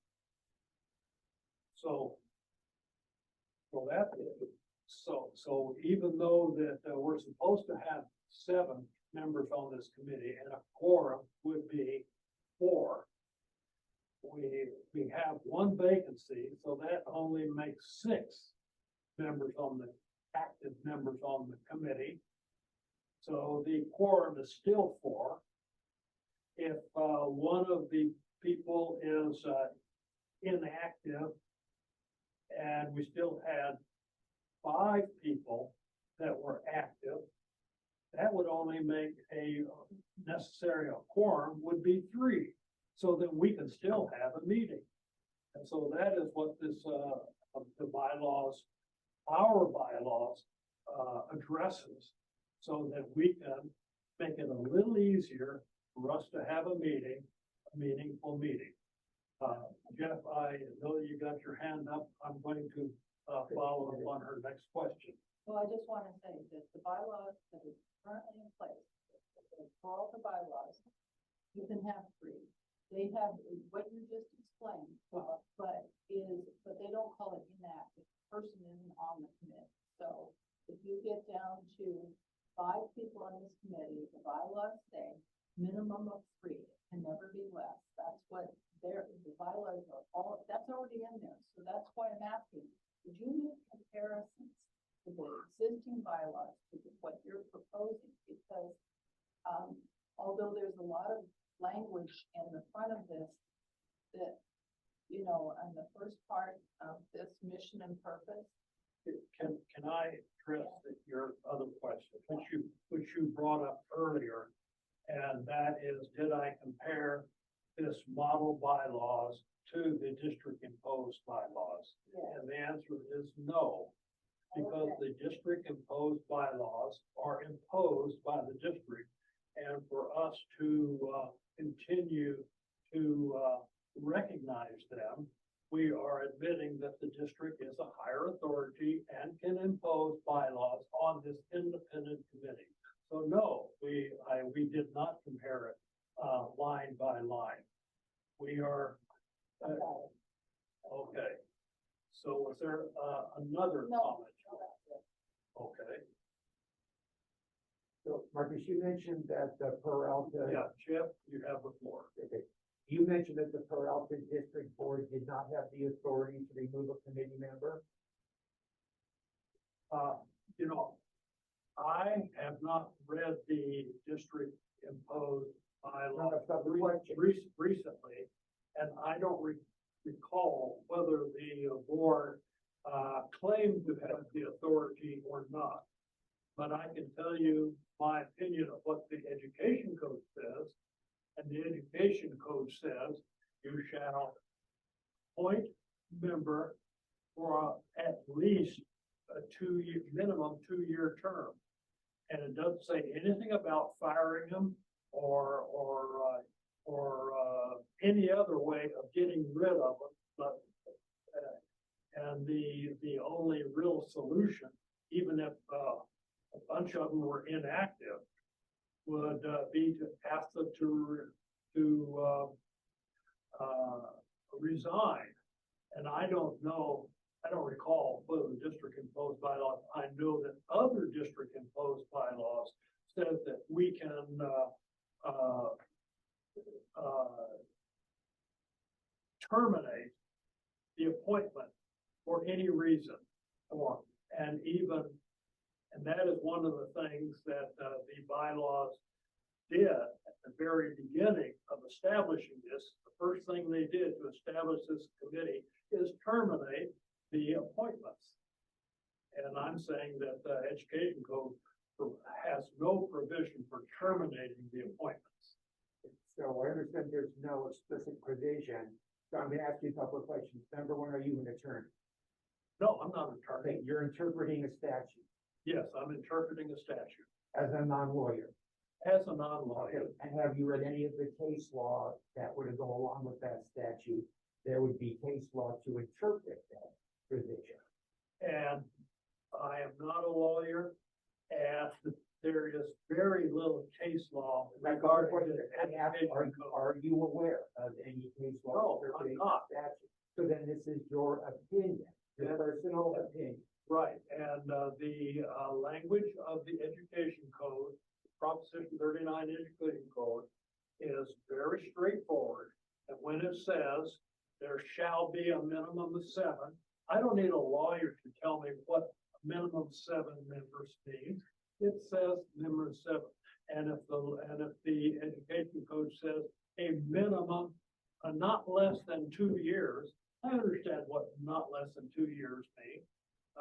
So even though that we're supposed to have 7 members on this committee and a quorum would be 4, we have 1 vacancy, so that only makes 6 members on the active members on the committee. So the quorum is still 4. If one of the people is inactive and we still had 5 people that were active, that would only make a quorum would be 3, so that we can still have a meeting. And so that is what this, the bylaws, our bylaws, addresses, so that we can make it a little easier for us to have a meaningful meeting. Jeff, I know you got your hand up. I'm going to follow up on her next question. Well, I just want to say that the bylaws that are currently in place, for all the bylaws, you can have 3. They have what you just explained, but they don't call it inactive. The person isn't on the committee. So if 5 people on this committee, the bylaws say minimum of 3, it can never be less. That's what the bylaws are all, that's already in there. So that's why I'm asking, would you make comparisons to the existing bylaws to what you're proposing? Because, although there's a lot of language in the front of this that, you know, on the first part of this mission and purpose. Can I address your other question, which you brought up earlier? And that is, did I compare this model bylaws to the district imposed bylaws? Yeah. And the answer is no, because the district imposed bylaws are imposed by the district. And for us to continue to recognize them, we are admitting that the district is a higher authority and can impose bylaws on this independent committee. So no, we did not compare it line by line. We are okay. So was there another comment? Okay. So Marcus, you mentioned that the Peralta. Yeah, Jeff, you have the floor. Okay. You mentioned that the Peralta District Board did not have the authority to remove a committee member. You know, I have not read the district imposed bylaw recently, and I don't recall whether the board claimed to have the authority or not. But I can tell you my opinion of what the education code says. And the education code says you shall appoint member for at least a minimum 2-year term. And it doesn't say anything about firing them or any other way of getting rid of them. But and the only real solution, even if a bunch of them were inactive, would be to ask them to resign. And I don't recall whether the district imposed bylaws. I know that other district imposed bylaws says that we can terminate the appointment for any reason, and that is one of the things that the bylaws did at the very beginning of establishing this. The first thing they did to establish this committee is terminate the appointments. And I'm saying that the education code has no provision for terminating the appointments. So I understand there's no explicit provision. So I'm going to ask you a couple of questions. Number one, are you an attorney? No, I'm not an attorney. Okay, you're interpreting a statute. Yes, I'm interpreting a statute as a non-lawyer. as a non-lawyer. Okay, and have you read any of the case law that would go along with that statute? There would be case law to interpret that provision. And I am not a lawyer, and there is very little case law regarding the education code. Are you aware of any case law? No, I'm not. Statute? So then this is your opinion, your personal opinion. Right, and the language of the education code, Proposition 39 education code, is very straightforward. And when it says there shall be a minimum of 7, I don't need a lawyer to tell me what a minimum 7 members means. It says minimum 7, and if the education code says a minimum, not less than 2 years, I understand what not less than 2 years means.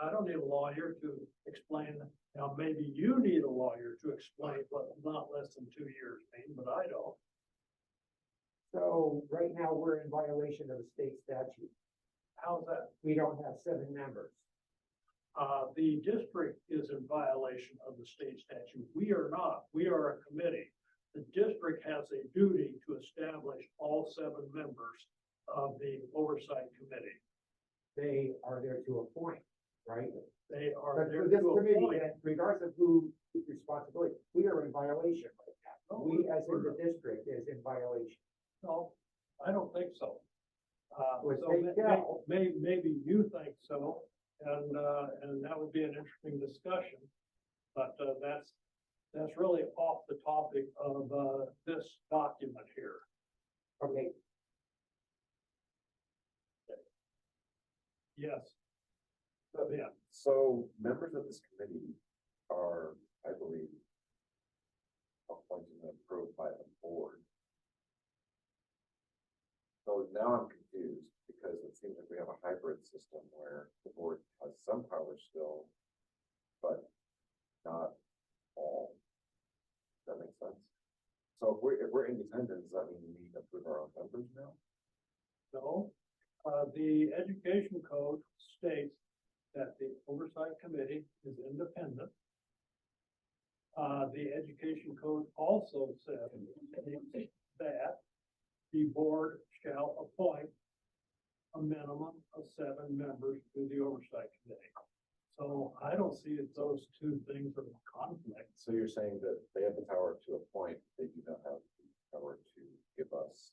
I don't need a lawyer to explain. Now, maybe you need a lawyer to explain what not less than 2 years mean, but I don't. So right now we're in violation of a state statute. How's that? We don't have 7 members. The district is in violation of the state statute. We are not. We are a committee. The district has a duty to establish all 7 members of the oversight committee. They are there to appoint, right? They are But there for this to committee, appoint. and regardless of who's responsibility, we are in violation right now. No, We, as in we're the district, is in violation. No, I don't think so. Well, So they tell. maybe you think so, and that would be an interesting discussion. But that's really off the topic of, this document here. Okay, Yes. Yeah, So members of this committee are, I believe, appointed and approved by the board. So now I'm confused because it seems like we have a hybrid system where the board has some power still, but not all. Does that make sense? So if we're independent, does that mean we need to approve our own members now? no, the education code states that the oversight committee is independent. The education code also says that the board shall appoint a minimum of 7 members to the oversight committee. So I don't see that those two things are in conflict. So you're saying that they have the power to appoint, they do not have the power to give us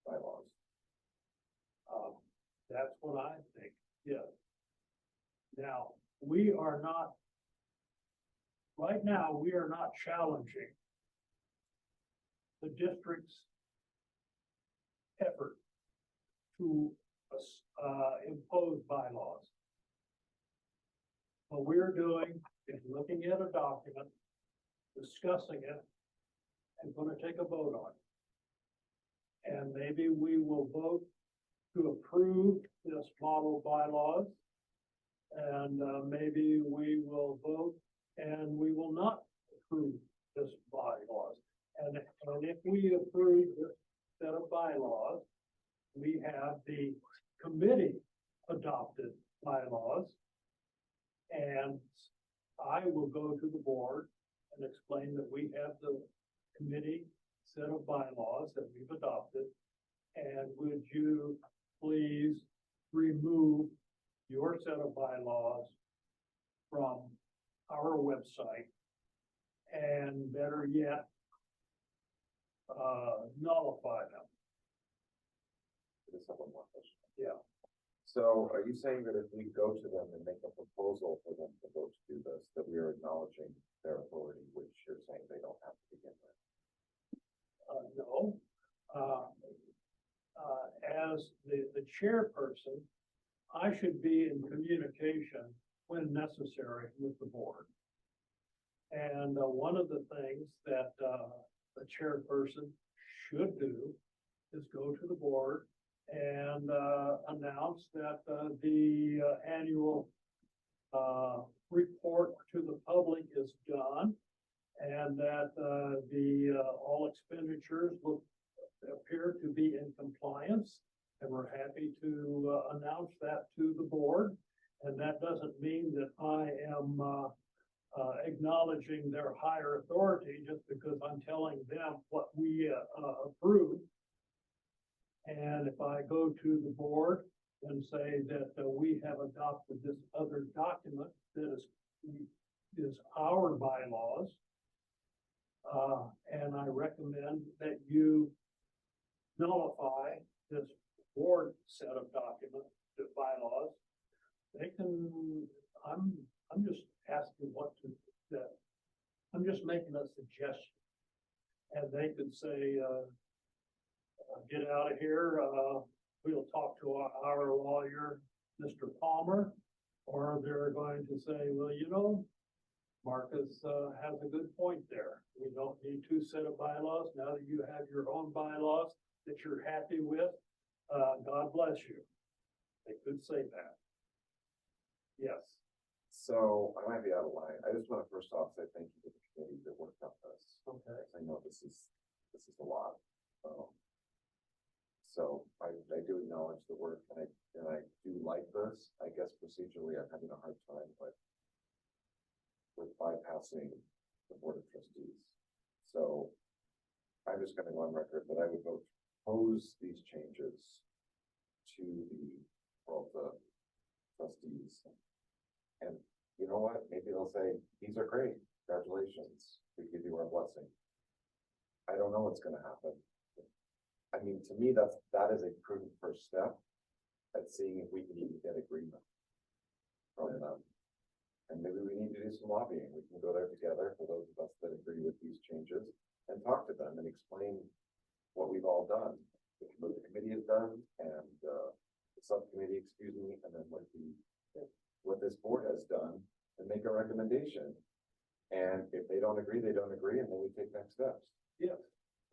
bylaws. That's what I think, yes. Now, we are not, right now, we are not challenging the district's effort to impose bylaws. What we're doing is looking at a document, discussing it, and going to take a vote on it. And maybe we will vote to approve this model bylaws. And maybe we will vote and we will not approve this bylaws. And if we approve this set of bylaws, we have the committee adopted bylaws. And I will go to the board and explain that we have the committee set of bylaws that we've adopted. And would you please remove your set of bylaws from our website, and better yet, nullify them. I just have one more question. Yeah. So are you saying that if we go to them and make a proposal for them to vote to do this, that we are acknowledging their authority, which you're saying they don't have to begin with? No. As the chairperson, I should be in communication when necessary with the board. And one of the things that the chairperson should do is go to the board and announce that the annual report to the public is done, and that the all expenditures will appear to be in compliance, and we're happy to announce that to the board. And that doesn't mean that I am acknowledging their higher authority just because I'm telling them what we approve. And if I go to the board and say that we have adopted this other document that is our bylaws, and I recommend that you nullify this board set of documents, the bylaws, they can, I'm just asking what to, that, I'm just making a suggestion. And they could say, get out of here, we'll talk to our lawyer, Mr. Palmer, or they're going to say, well, you know, Marcus has a good point there. We don't need 2 sets of bylaws. Now that you have your own bylaws that you're happy with, God bless you. They could say that. Yes. So I might be out of line. I just want to first off say thank you to the committee that worked on this. Okay. I know this is a lot. So I do acknowledge the work, and I do like this. I guess procedurally I'm having a hard time with bypassing the board of trustees. So I'm just going to go on record that I would vote to propose these changes to the Peralta trustees. And you know what? Maybe they'll say, these are great. Congratulations. We give you our blessing. I don't know what's going to happen. I mean, to me, that is a prudent first step at seeing if we can even get agreement from them. And maybe we need to do some lobbying. We can go there together for those of us that agree with these changes and talk to them and explain what we've all done, what the committee has done and the subcommittee, excuse me, and then what this board has done and make a recommendation. And if they don't agree, they don't agree, and then we take next steps. Yes.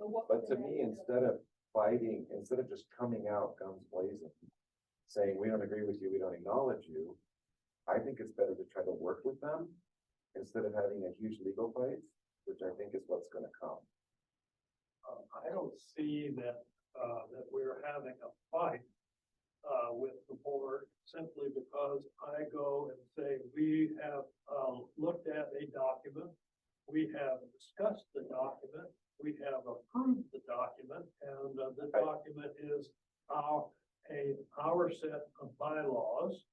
But to me, instead of fighting, instead of just coming out guns blazing, saying, we don't agree with you, we don't acknowledge you, I think it's better to try to work with them instead of having a huge legal fight, which I think is what's gonna come. I don't see that, that we're having a fight, with the board simply because I go and say, we have, looked at a document. We have discussed the document. We have approved the document, and the document is our set of bylaws.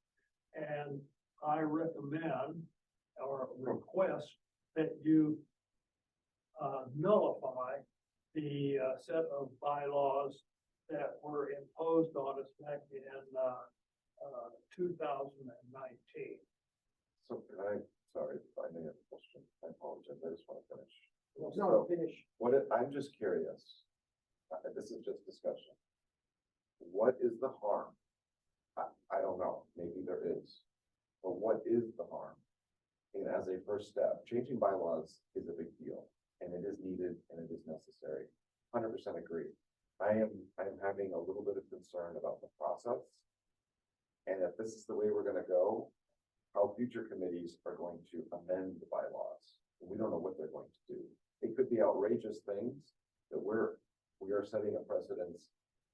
And I recommend or request that you nullify the set of bylaws that were imposed on us back in 2019. So sorry, I may have a question. I apologize. I just want to finish. No, finish. I'm just curious. This is just discussion. What is the harm? I don't know. Maybe there is. But what is the harm? And as a first step, changing bylaws is a big deal, and it is needed and it is necessary. 100% agree. I am having a little bit of concern about the process. And if this is the way we're going to go, how future committees are going to amend the bylaws. We don't know what they're going to do. It could be outrageous things that we are setting a precedence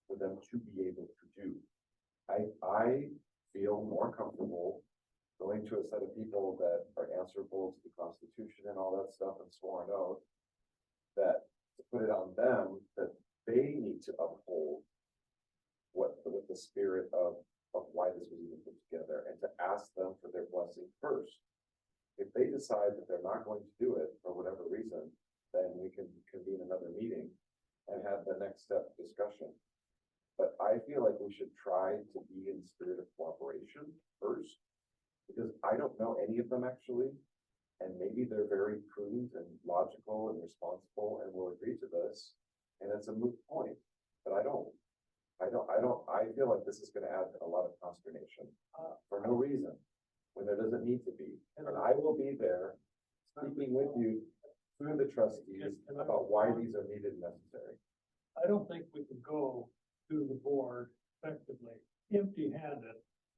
for them to be able to do. I feel more comfortable going to a set of people that are answerable to the Constitution and all that stuff and sworn oath, that to put it on them that they need to uphold what the spirit of why this was even put together, and to ask them for their blessing first. If they decide that they're not going to do it for whatever reason, then we can convene another meeting and have the next step discussion. But I feel like we should try to be in the spirit of cooperation first, because I don't know any of them actually, and maybe they're very prudent and logical and responsible and will agree to this, and it's a moot point. But I feel like this is going to add a lot of consternation for no reason when there doesn't need to be. And I will be there speaking with you through the trustees about why these are needed and necessary. I don't think we can go to the board effectively empty-handed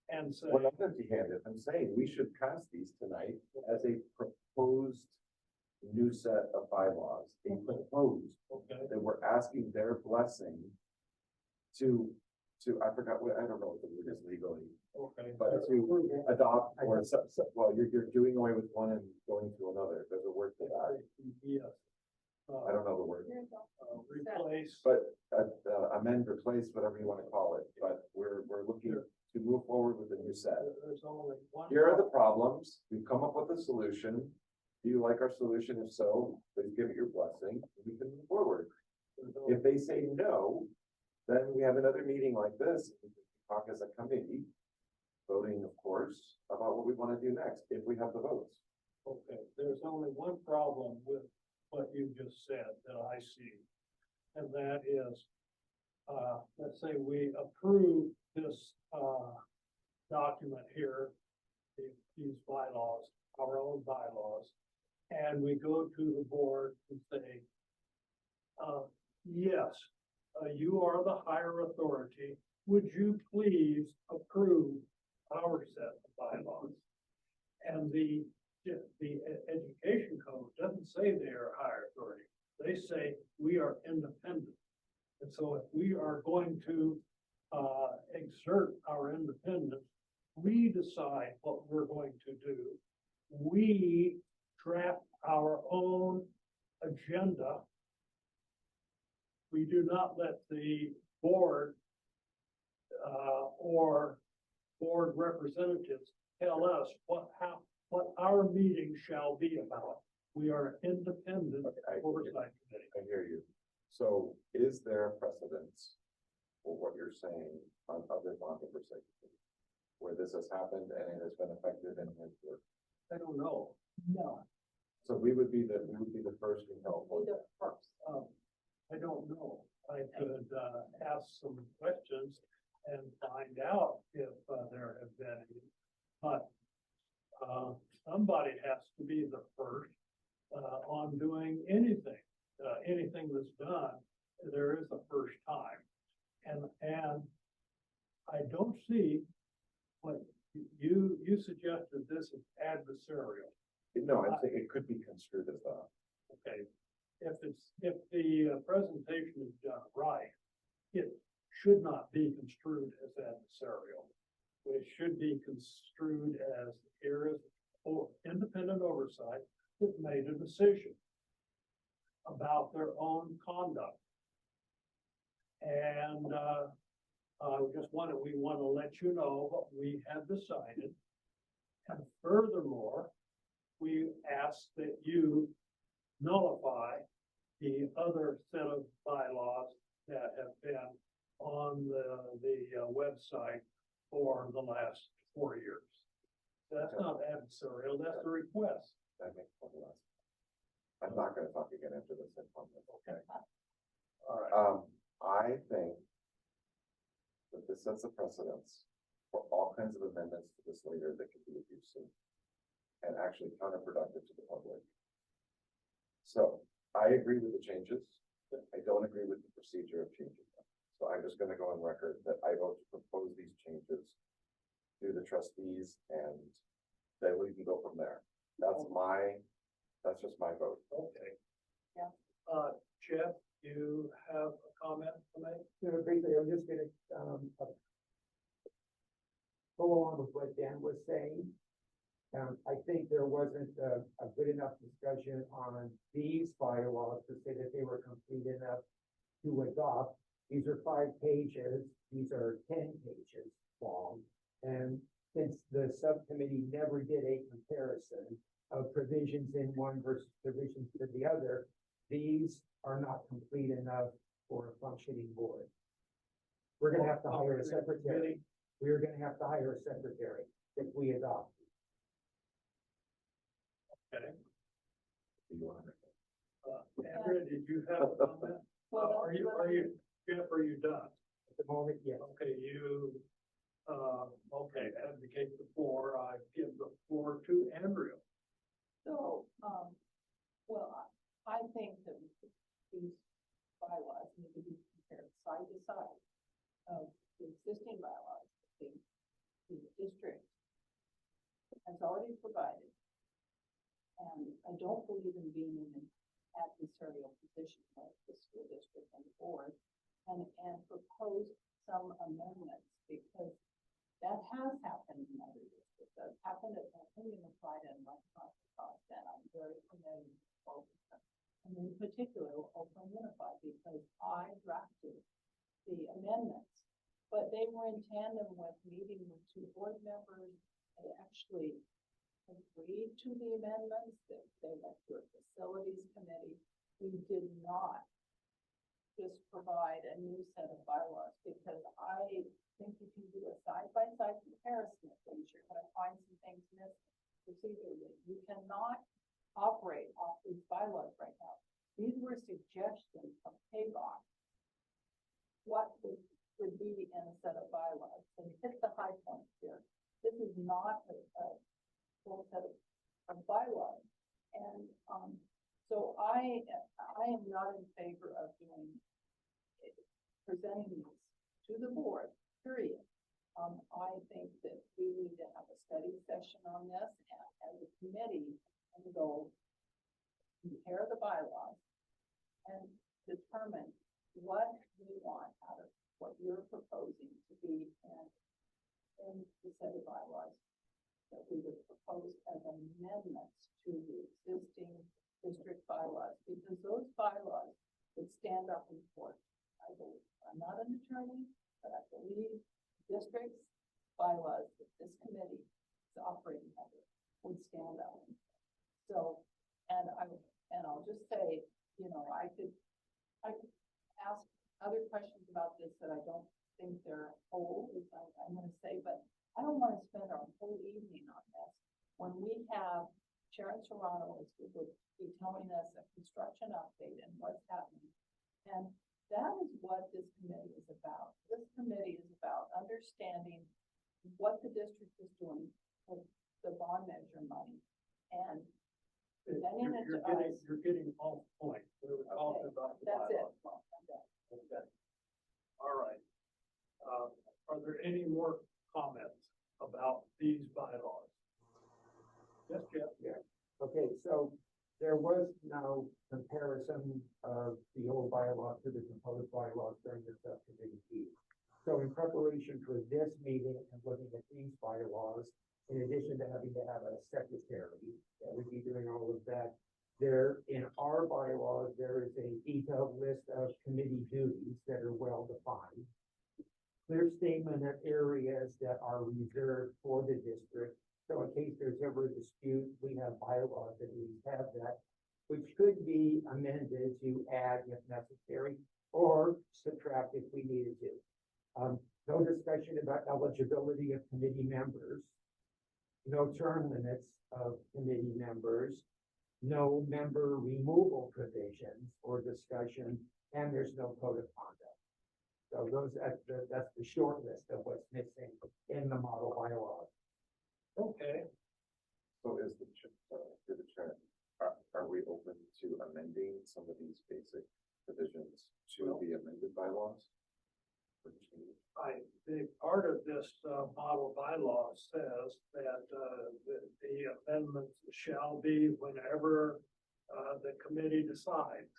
and say. Well, not empty-handed. I'm saying we should pass these tonight as a proposed new set of bylaws, Okay. that we're asking their blessing to, I forgot what, I don't know what the word is legally, Okay. but to adopt or, well, you're doing away with one and going to another. There's a word for that. Yes. I don't know the word, Replace. but amend, replace, whatever you want to call it. But we're looking to move forward with a new set. There's only one. Here are the problems. We've come up with a solution. Do you like our solution? If so, please give it your blessing. We can move forward. If they say no, then we have another meeting like this. We can talk as a committee, voting, of course, about what we want to do next, if we have the votes. Okay, there's only one problem with what you just said that I see. And that is, let's say we approve this, document here, these bylaws, our own bylaws, and we go to the board and say, yes, you are the higher authority. Would you please approve our set of bylaws? And the education code doesn't say they are higher authority. They say we are independent. And so if we are going to exert our independence, we decide what we're going to do. We draft our own agenda. We do not let the board or board representatives tell us what our meeting shall be about. We are independent oversight committee. I hear you. So is there a precedence for what you're saying on other bond oversight committees, where this has happened and it has been effective and has worked? I don't know. No, So we would be the first to help. be the first. I don't know. I could, ask some questions and find out if, there have been any. But, somebody has to be the first, on doing anything. Anything that's done, there is a first time. And I don't see what you suggested this is adversarial. No, I think it could be construed as that. Okay, if the presentation is done right, it should not be construed as adversarial. It should be construed as here is independent oversight that made a decision about their own conduct. And we want to let you know what we have decided. And furthermore, we ask that you nullify the other set of bylaws that have been on the website for the last 4 years. That's not adversarial, that's a request. That makes total sense. I'm not gonna talk again after this, I promise, okay? All right. I think that this sets a precedence for all kinds of amendments to this later that could be abusive and actually counterproductive to the public. So I agree with the changes. I don't agree with the procedure of changing them. So I'm just gonna go on record that I vote to propose these changes to the trustees, and then we can go from there. That's just my vote. Okay. Yeah. Jeff, you have a comment to make? So briefly, I'm just gonna, go along with what Dan was saying. I think there wasn't a good enough discussion on these bylaws to say that they were complete enough to adopt. These are 5 pages, these are 10 pages long. And since the subcommittee never did a comparison of provisions in one versus provisions to the other, these are not complete enough for a functioning board. We're gonna have to hire a secretary. We're gonna have to hire a secretary if we adopt. Okay. You want to- Andrea, did you have a comment? Well, Are you, Jeff, are you done? At the moment, yes. Okay, okay, advocate the floor. I give the floor to Andrea. So, well, I think that these bylaws need to be compared side to side of the existing bylaws. The district has already provided. And I don't believe in being in an adversarial position like the school district and the board and propose some amendments, because that has happened in other districts. That's happened at Unified and Cost, and I'm very familiar with both of them. And in particular, Oakland Unified, because I drafted the amendments, but they were in tandem with meeting with 2 board members. They actually agreed to the amendments, that they went through a facilities committee. We did not just provide a new set of bylaws, because I think if you do a side-by-side comparison of things, you're gonna find some things missing procedurally. You cannot operate off these bylaws right now. These were suggestions from KGPC. What would be in a set of bylaws, and hit the high points here. This is not a full set of bylaws. And so I am not in favor of presenting these to the board, period. I think that we need to have a study session on this as a committee and go compare the bylaws and determine what we want out of what you're proposing to be in the set of bylaws that we would propose as amendments to the existing district bylaws, because those bylaws would stand up in court. I believe, I'm not an attorney, but I believe districts bylaws that this committee is operating under would stand up. So, and I'll just say, I could ask other questions about this that I don't think they're whole, I'm going to say, but I don't want to spend our whole evening on this when we have Serrano would be telling us a construction update and what's happening. And that is what this committee is about. This committee is about understanding what the district is doing with the bond measure money. And presenting it to us. You're getting off point. We were talking about the That's it. bylaws. Well, I'm done. Okay. All right. Are there any more comments about these bylaws? Yes, Jeff? Okay, so there was no comparison of the old bylaws to the proposed bylaws during the subcommittee meeting. So in preparation for this meeting and looking at these bylaws, in addition to having to have a secretary that would be doing all of that, there, in our bylaws, there is a detailed list of committee duties that are well defined. Clear statement of areas that are reserved for the district. So in case there's ever a dispute, we have bylaws that we have that, which could be amended to add if necessary, or subtract if we needed to. No discussion about eligibility of committee members. No term limits of committee members. No member removal provisions or discussion, and there's no code of conduct. So that's the short list of what's missing in the model bylaws. Okay. So is the, through the chair, are we open to amending some of these basic provisions to the amended bylaws? I think part of this model bylaw says that the amendments shall be whenever the committee decides.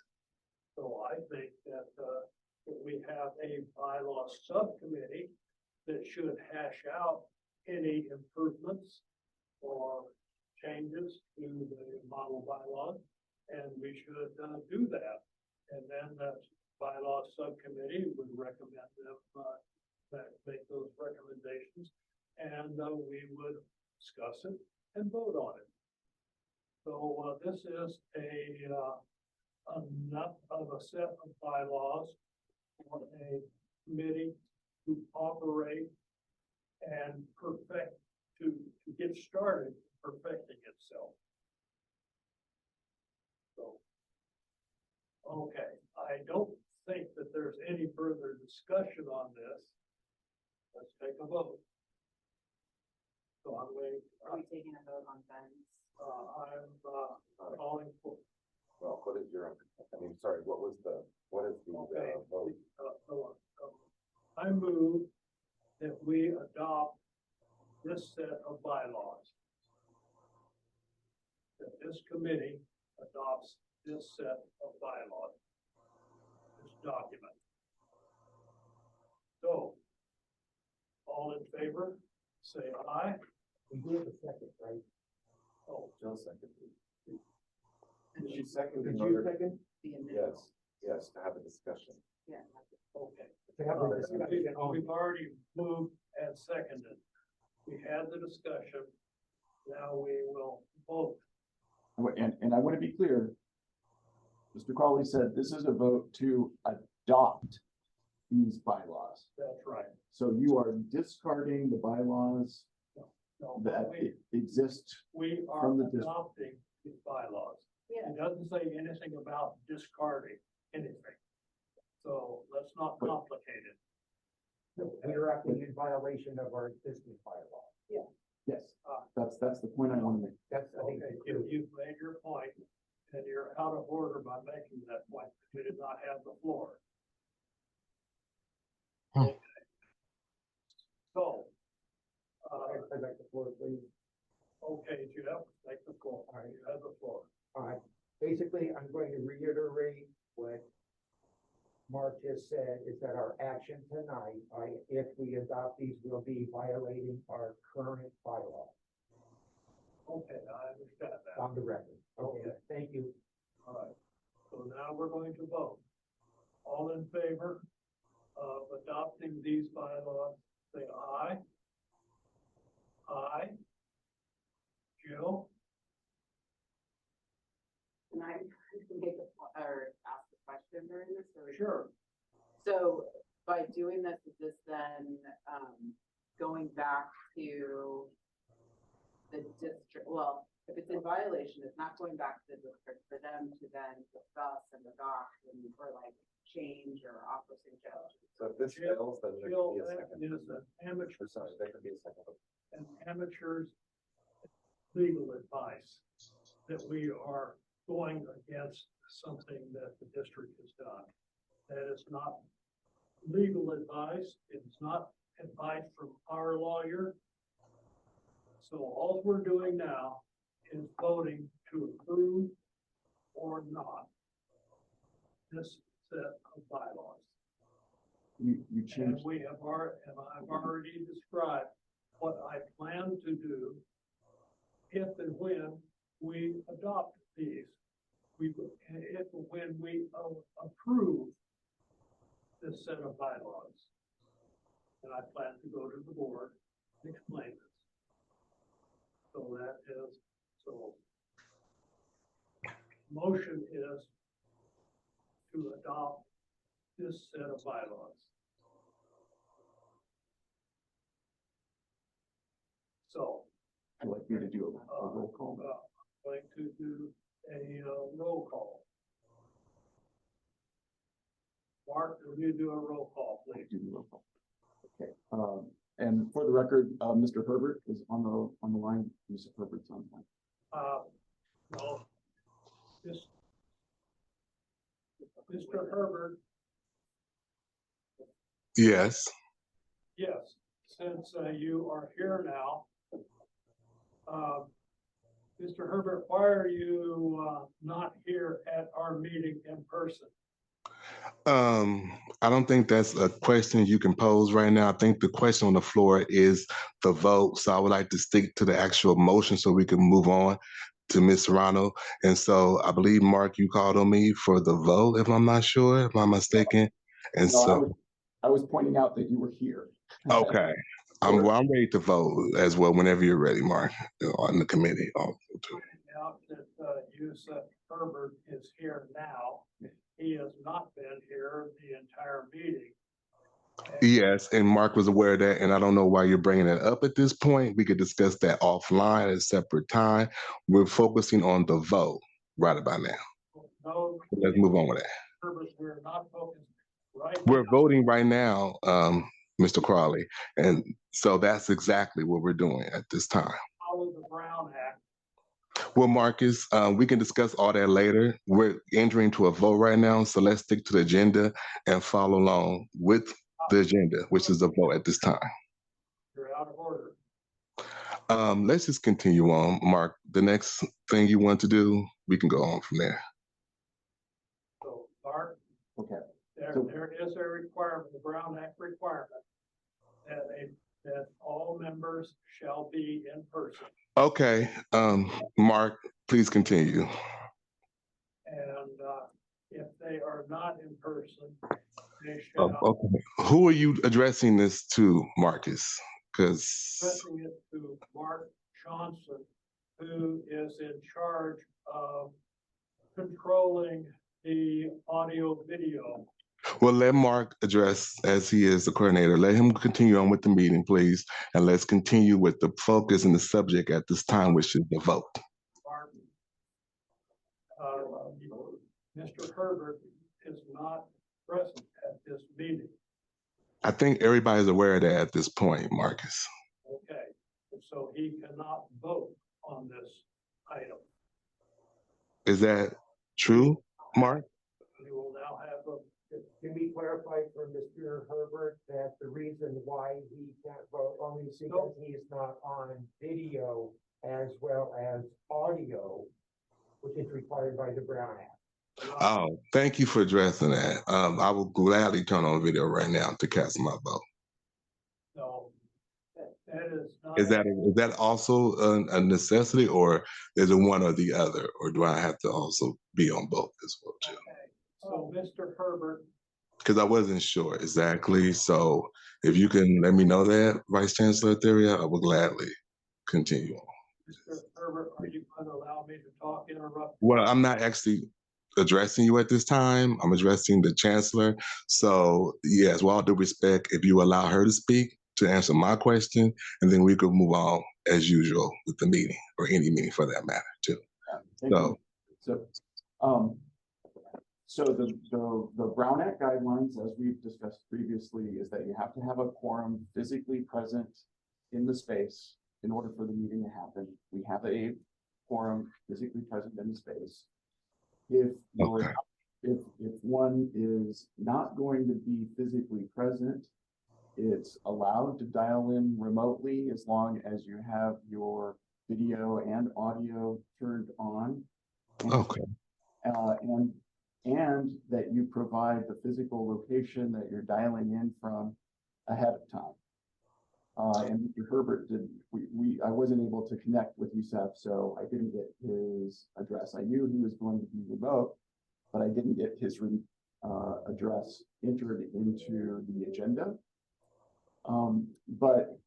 So I think that we have a bylaw subcommittee that should hash out any improvements or changes to the model bylaws, and we should do that. And then the bylaw subcommittee would recommend them that make those recommendations, and we would discuss it and vote on it. So this is enough of a set of bylaws for a committee to operate and perfect, to get started perfecting itself. So, okay, I don't think that there's any further discussion on this. Let's take a vote. So I'm waiting. Are we taking a vote on Ben's? I'm calling for. Well, what is your, I mean, sorry, what is the Okay. vote? I move that we adopt this set of bylaws. That this committee adopts this set of bylaws. This document. So, all in favor, say aye. We do have a second, right? Oh, Jill seconded. She seconded. Did in you order- second? The initial. Yes, to have a discussion. Yeah. okay. To have a discussion on, We've already moved and seconded. We had the discussion. Now we will vote. And I want to be clear. Mr. Crawley said this is a vote to adopt these bylaws. That's right. So you are discarding the bylaws No, that we exist. we are from the district. adopting these bylaws. Yeah. It doesn't say anything about discarding anything. So let's not But- complicate it. we are acting in violation of our existing bylaw. Yes, that's the point I want to make. That's, I think, Okay, the truth. you've made your point, and you're out of order by making that point. You did not have the floor. Okay. So, I'd like the floor, please. okay, Jeff, take the floor. All right. You have the floor. All right, basically, I'm going to reiterate what Mark just said, is that our action tonight, if we adopt these, will be violating our current bylaw Okay, I understand that. on the record. Okay, thank you. All right, so now we're going to vote. All in favor of adopting these bylaws, say aye. Aye. Jill? Can I make or ask a question during this? Or? Sure. So by doing this, is this then going back to the district? Well, if it's in violation, it's not going back to the district for them to then discuss and adopt and, or like change or offer suggestions. So if this Jill- fails, then there Jill, could be a that second. is an amateur, Or sorry, there could be a second. an amateur's legal advice that we are going against something that the district has done. That is not legal advice. It's not advice from our lawyer. So all we're doing now is voting to approve or not this set of bylaws. You And changed, we have and I've already described what I plan to do if and when we adopt these. If and when we approve this set of bylaws. And I plan to go to the board and explain this. So that is, so motion is to adopt this set of bylaws. So, I'd like me to do a roll call. going to do a roll call. Mark, will you do a roll call, please? Do the roll call. Okay, and for the record, Mr. Herbert is on the line. Mr. Herbert's on the line. No. Mr. Herbert, Yes. yes, since you are here now, Mr. Herbert, why are you not here at our meeting in person? I don't think that's a question you can pose right now. I think the question on the floor is the vote. So I would like to stick to the actual motion so we can move on to Ms. Serrano. And so I believe, Mark, you called on me for the vote, if I'm not sure, if I'm mistaken. And No, so, I was pointing out that you were here. okay. I'm ready to vote as well whenever you're ready, Mark, on the committee. Now that you said Herbert is here now, he has not been here the entire meeting. Yes, and Mark was aware of that, and I don't know why you're bringing it up at this point. We could discuss that offline at a separate time. We're focusing on the vote right about now. No, Let's move on with that. Herbert, we're not focused right We're now. voting right now, Mr. Crawley, and so that's exactly what we're doing at this time. Follow the Brown Act. Well, Marcus, we can discuss all that later. We're entering to a vote right now, so let's stick to the agenda and follow along with the agenda, which is a vote at this time. You're out of order. Let's just continue on, Mark. The next thing you want to do, we can go on from there. So, Mark, Okay, there is a requirement, the Brown Act requirement, that all members shall be in person. Okay, Mark, please continue. And if they are not in person, they shall. Okay. Who are you addressing this to, Marcus? Because Addressing it to Mark Johnson, who is in charge of controlling the audio video. well, let Mark address, as he is the coordinator. Let him continue on with the meeting, please, and let's continue with the focus and the subject at this time, which is the vote. Mark, Mr. Herbert is not present at this meeting. I think everybody's aware of that at this point, Marcus. Okay, so he cannot vote on this item. Is that true, Mark? We will now have a, Can we clarify for Mr. Herbert that the reason why he can't vote only is because he is not on video as well as audio, which is required by the Brown Act? Oh, thank you for addressing that. I will gladly turn on video right now to cast my vote. no, that is not. Is that also a necessity, or is it one or the other, or do I have to also be on both as well too? Okay, so Mr. Herbert, Because I wasn't sure exactly. So if you can let me know that, Vice Chancellor Theria, I will gladly continue on. Mr. Herbert, are you going to allow me to talk, interrupt? Well, I'm not actually addressing you at this time. I'm addressing the Chancellor. So yes, with all due respect, if you allow her to speak, to answer my question, and then we could move on as usual with the meeting, or any meeting for that matter too. Thank So, you. So the Brown Act guidelines, as we've discussed previously, is that you have to have a quorum physically present in the space in order for the meeting to happen. We have a quorum physically present in the space. If you're, Okay. if one is not going to be physically present, it's allowed to dial in remotely as long as you have your video and audio turned on. Okay. And that you provide the physical location that you're dialing in from ahead of time. And Mr. Herbert I wasn't able to connect with Youssef, so I didn't get his address. I knew he was going to be remote, but I didn't get his address entered into the agenda. But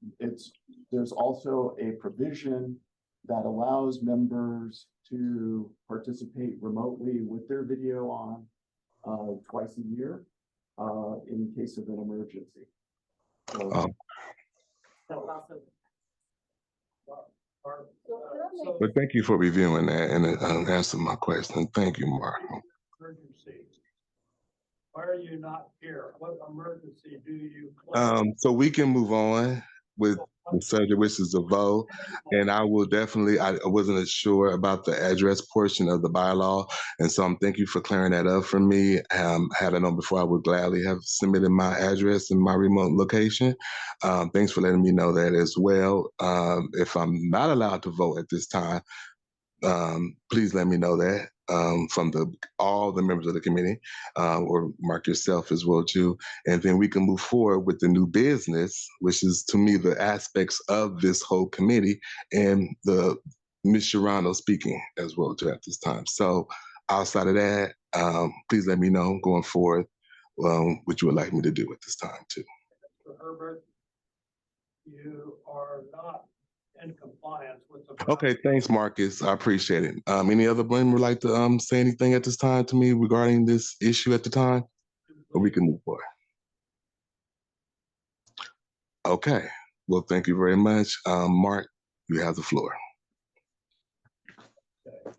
there's also a provision that allows members to participate remotely with their video on twice a year in case of an emergency. So, So also, But thank you for reviewing that and answering my question. Thank you, Mark. Emergency. Why are you not here? What emergency do you? So we can move on with the subject, which is a vote. And I will definitely, I wasn't sure about the address portion of the bylaw. And so thank you for clearing that up for me. Had I known before, I would gladly have submitted my address and my remote location. Thanks for letting me know that as well. If I'm not allowed to vote at this time, please let me know that from all the members of the committee, or Mark yourself as well too, and then we can move forward with the new business, which is to me the aspects of this whole committee, and the Ms. Sharano speaking as well too at this time. So outside of that, please let me know going forward what you would like me to do at this time too. Mr. Herbert, you are not in compliance with the. Okay, thanks, Marcus. I appreciate it. Any other member would like to say anything at this time to me regarding this issue at the time? Or we can move forward. Okay. Well, thank you very much. Mark, you have the floor. Okay.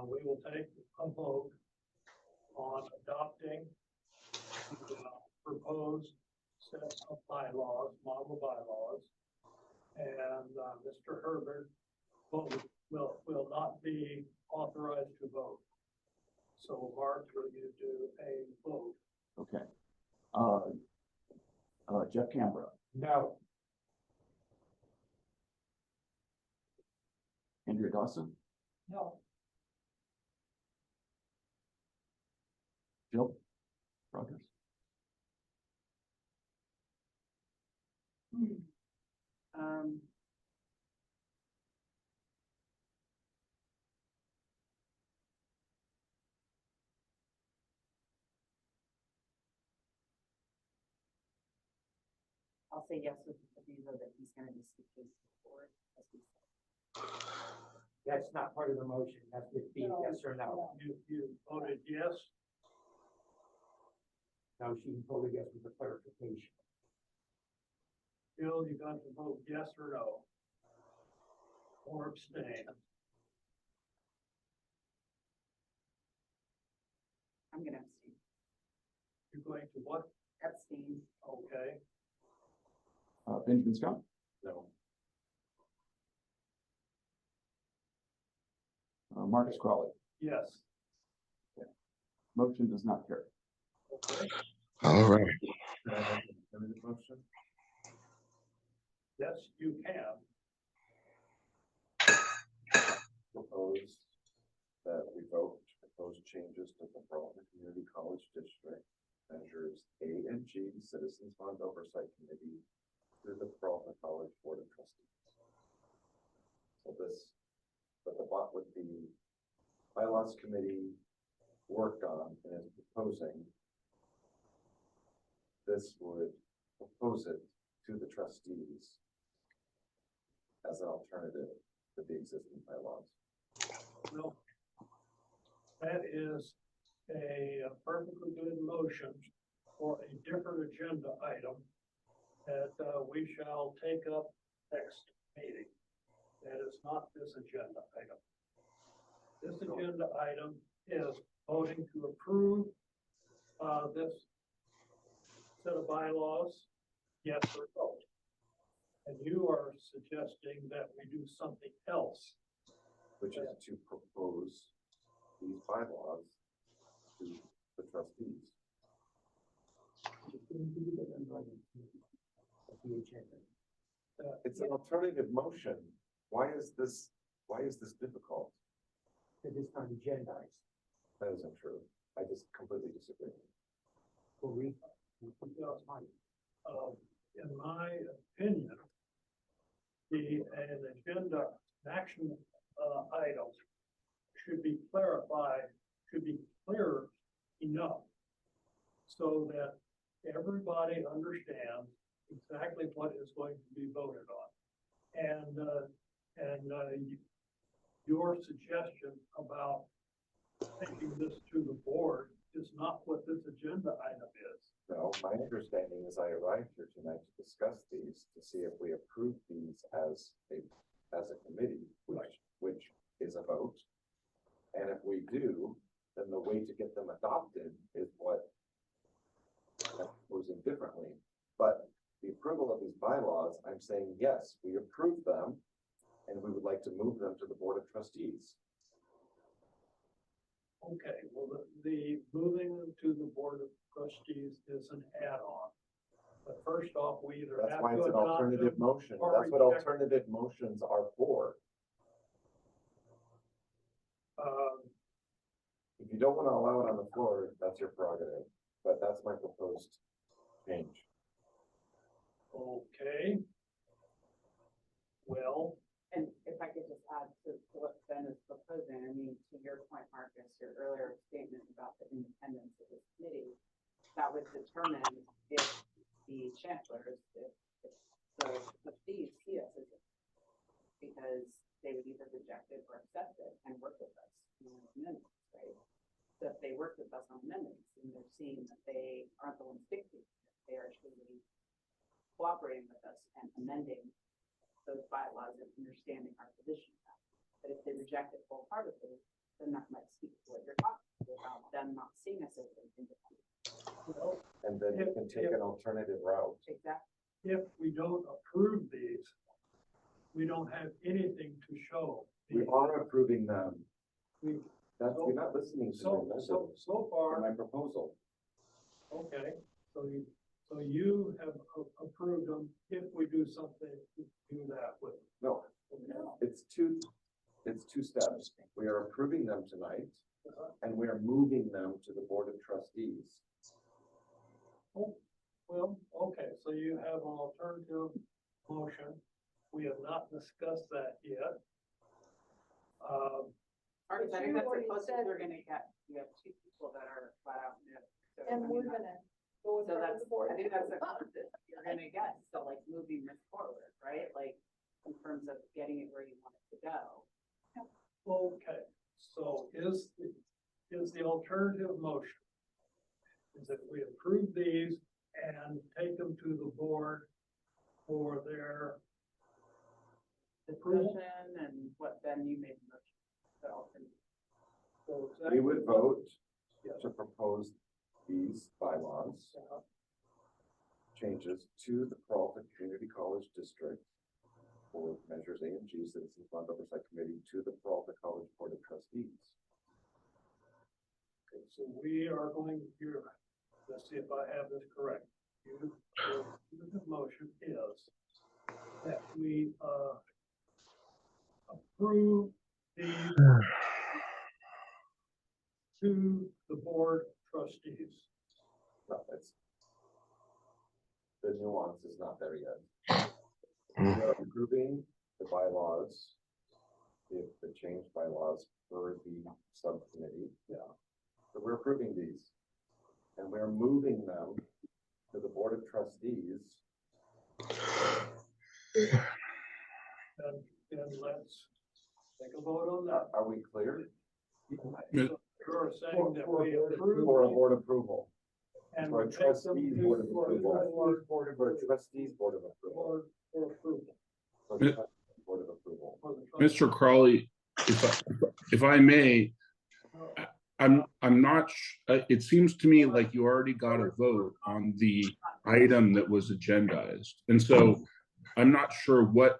We will take a vote on adopting the proposed set of bylaws, model bylaws. And Mr. Herbert will not be authorized to vote. So Mark, will you do a vote? okay. Jeff Canberra, No. Andrea Dawson, No, Jill Rogers, I'll say yes with the visa that he's gonna be speaking for, as we said. That's not part of the motion. That's just be No. yes or no. You voted yes. No, she voted yes with the clarification. Bill, you got to vote yes or no. Or abstain. I'm gonna abstain. You're going to what? Abstain. Okay. Benjamin Scott, No. Marcus Crawley. Yes. Motion does not carry. Okay. All right. Can I make an amended motion? Yes, you can. Propose that we vote to propose changes to the Peralta Community College District measures A and G Citizens Fund Oversight Committee through the Peralta College Board of Trustees. So what the bylaws committee worked on and is proposing, this would propose it to the trustees as an alternative to the existing bylaws. Well, that is a perfectly good motion for a different agenda item that, we shall take up next meeting. That is not this agenda item. This agenda item is voting to approve, this set of bylaws, yes or no. And you are suggesting that we do something else. Which is to propose these bylaws to the trustees. It's an alternative motion. Why is this difficult? Because it's not agendized. That isn't true. I just completely disagree. We'll read. In my opinion, an agenda action item should be clarified, should be clear enough so that everybody understands exactly what is going to be voted on. And your suggestion about taking this to the board is not what this agenda item is. No, my understanding is I arrived here tonight to discuss these, to see if we approve these as a committee, which is a vote. And if we do, then the way to get them adopted is what I'm proposing differently. But the approval of these bylaws, I'm saying, yes, we approve them, and we would like to move them to the Board of Trustees. Okay, well, the moving them to the Board of Trustees is an add-on. But first off, we either That's have why to it's an adopt alternative them motion. or That's what reject. alternative motions are for. If you don't want to allow it on the floor, that's your prerogative, but that's my proposed change. Okay. Well, And if I could just add to what Ben is proposing, I mean, to your point, Marcus, your earlier statement about the independence of this committee, that would determine if the chancellors, if the trustees see us as a, because they would either reject it or accept it and work with us on amendments, right? So if they work with us on amendments and they're seeing that they aren't the ones dictating, they are truly cooperating with us and amending those bylaws and understanding our position. But if they reject it wholeheartedly, then that might speak to what you're talking about, them not seeing us as an independent. well, And then you can take an alternative route. Exactly. if we don't approve these, we don't have anything to show. We are approving them. We- You're not listening to So my far, proposal. okay, so you have approved them if we do something to do that with. No, it's two steps. We are approving them tonight, and we are moving them to the Board of Trustees. Oh, well, okay, so you have an alternative motion. We have not discussed that yet. Marcus, I But think you that's the already closest said- we're gonna get. We have two people that are flat out no. So, I And mean, we're gonna go with So that's, the board. I think that's the closest you're gonna get, so like moving this forward, right? Like in terms of getting it where you want it to go. Okay, so is the alternative motion is that we approve these and take them to the board for their approval? Discussion and what then you made the motion. The alternative. So We exactly would what- vote Yes. to propose these bylaws changes to the Peralta Community College District for measures A and G, Citizens Fund Oversight Committee, to the Peralta College Board of Trustees. Okay, so we are going here, let's see if I have this correct. The motion is that we, approve these to the board trustees. No, that's the nuance is not there yet. We are approving the bylaws, the changed bylaws for the subcommittee. Yeah. So we're approving these. And we're moving them to the Board of Trustees. And let's take a vote on that. Are we clear? Yeah. You're saying that we For a approve board approval. And For a we take them trustees to board of for approval. board For a trustees board of approval. for approval. For the trustees board of approval. for the trustee. Mr. Crawley, if I may, I'm not, it seems to me like you already got a vote on the item that was agendized. And so I'm not sure what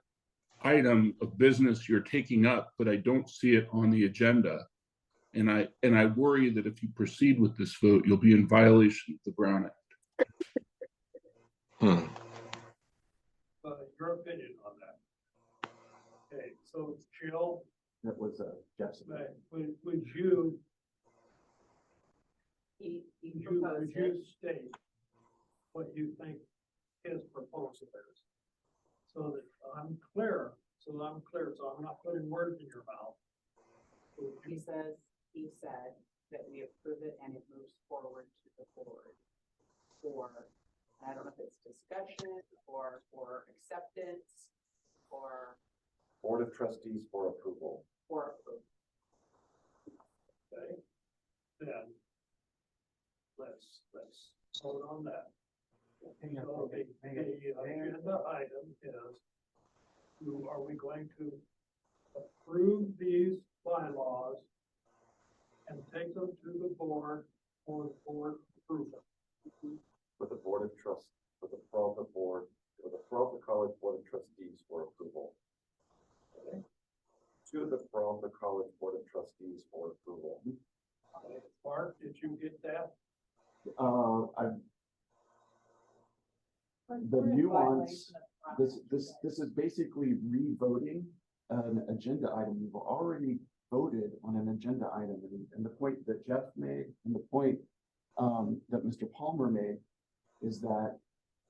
item of business you're taking up, but I don't see it on the agenda. And I worry that if you proceed with this vote, you'll be in violation of the Brown Act. Your opinion on that. Okay, so Jill, That was Jeff's. would you, He would proposed you it. state what you think his proposal is? So that I'm clear, so I'm not putting words in your mouth. So would you- He said that we approve it and it moves forward to the board for, I don't know if it's discussion or for acceptance or Board of trustees for approval. for approval. Okay, then let's vote on that. Hang on, So okay, the hang on. agenda item is, are we going to approve these bylaws and take them to the board for board approval? For the board of trust, for the Peralta board, for the Peralta College Board of Trustees for approval. Okay. To the Peralta College Board of Trustees for approval. Mark, did you get that? The nuance, this is basically re-voting an agenda item. You've already voted on an agenda item, and the point that Jeff made, and the point that Mr. Palmer made, is that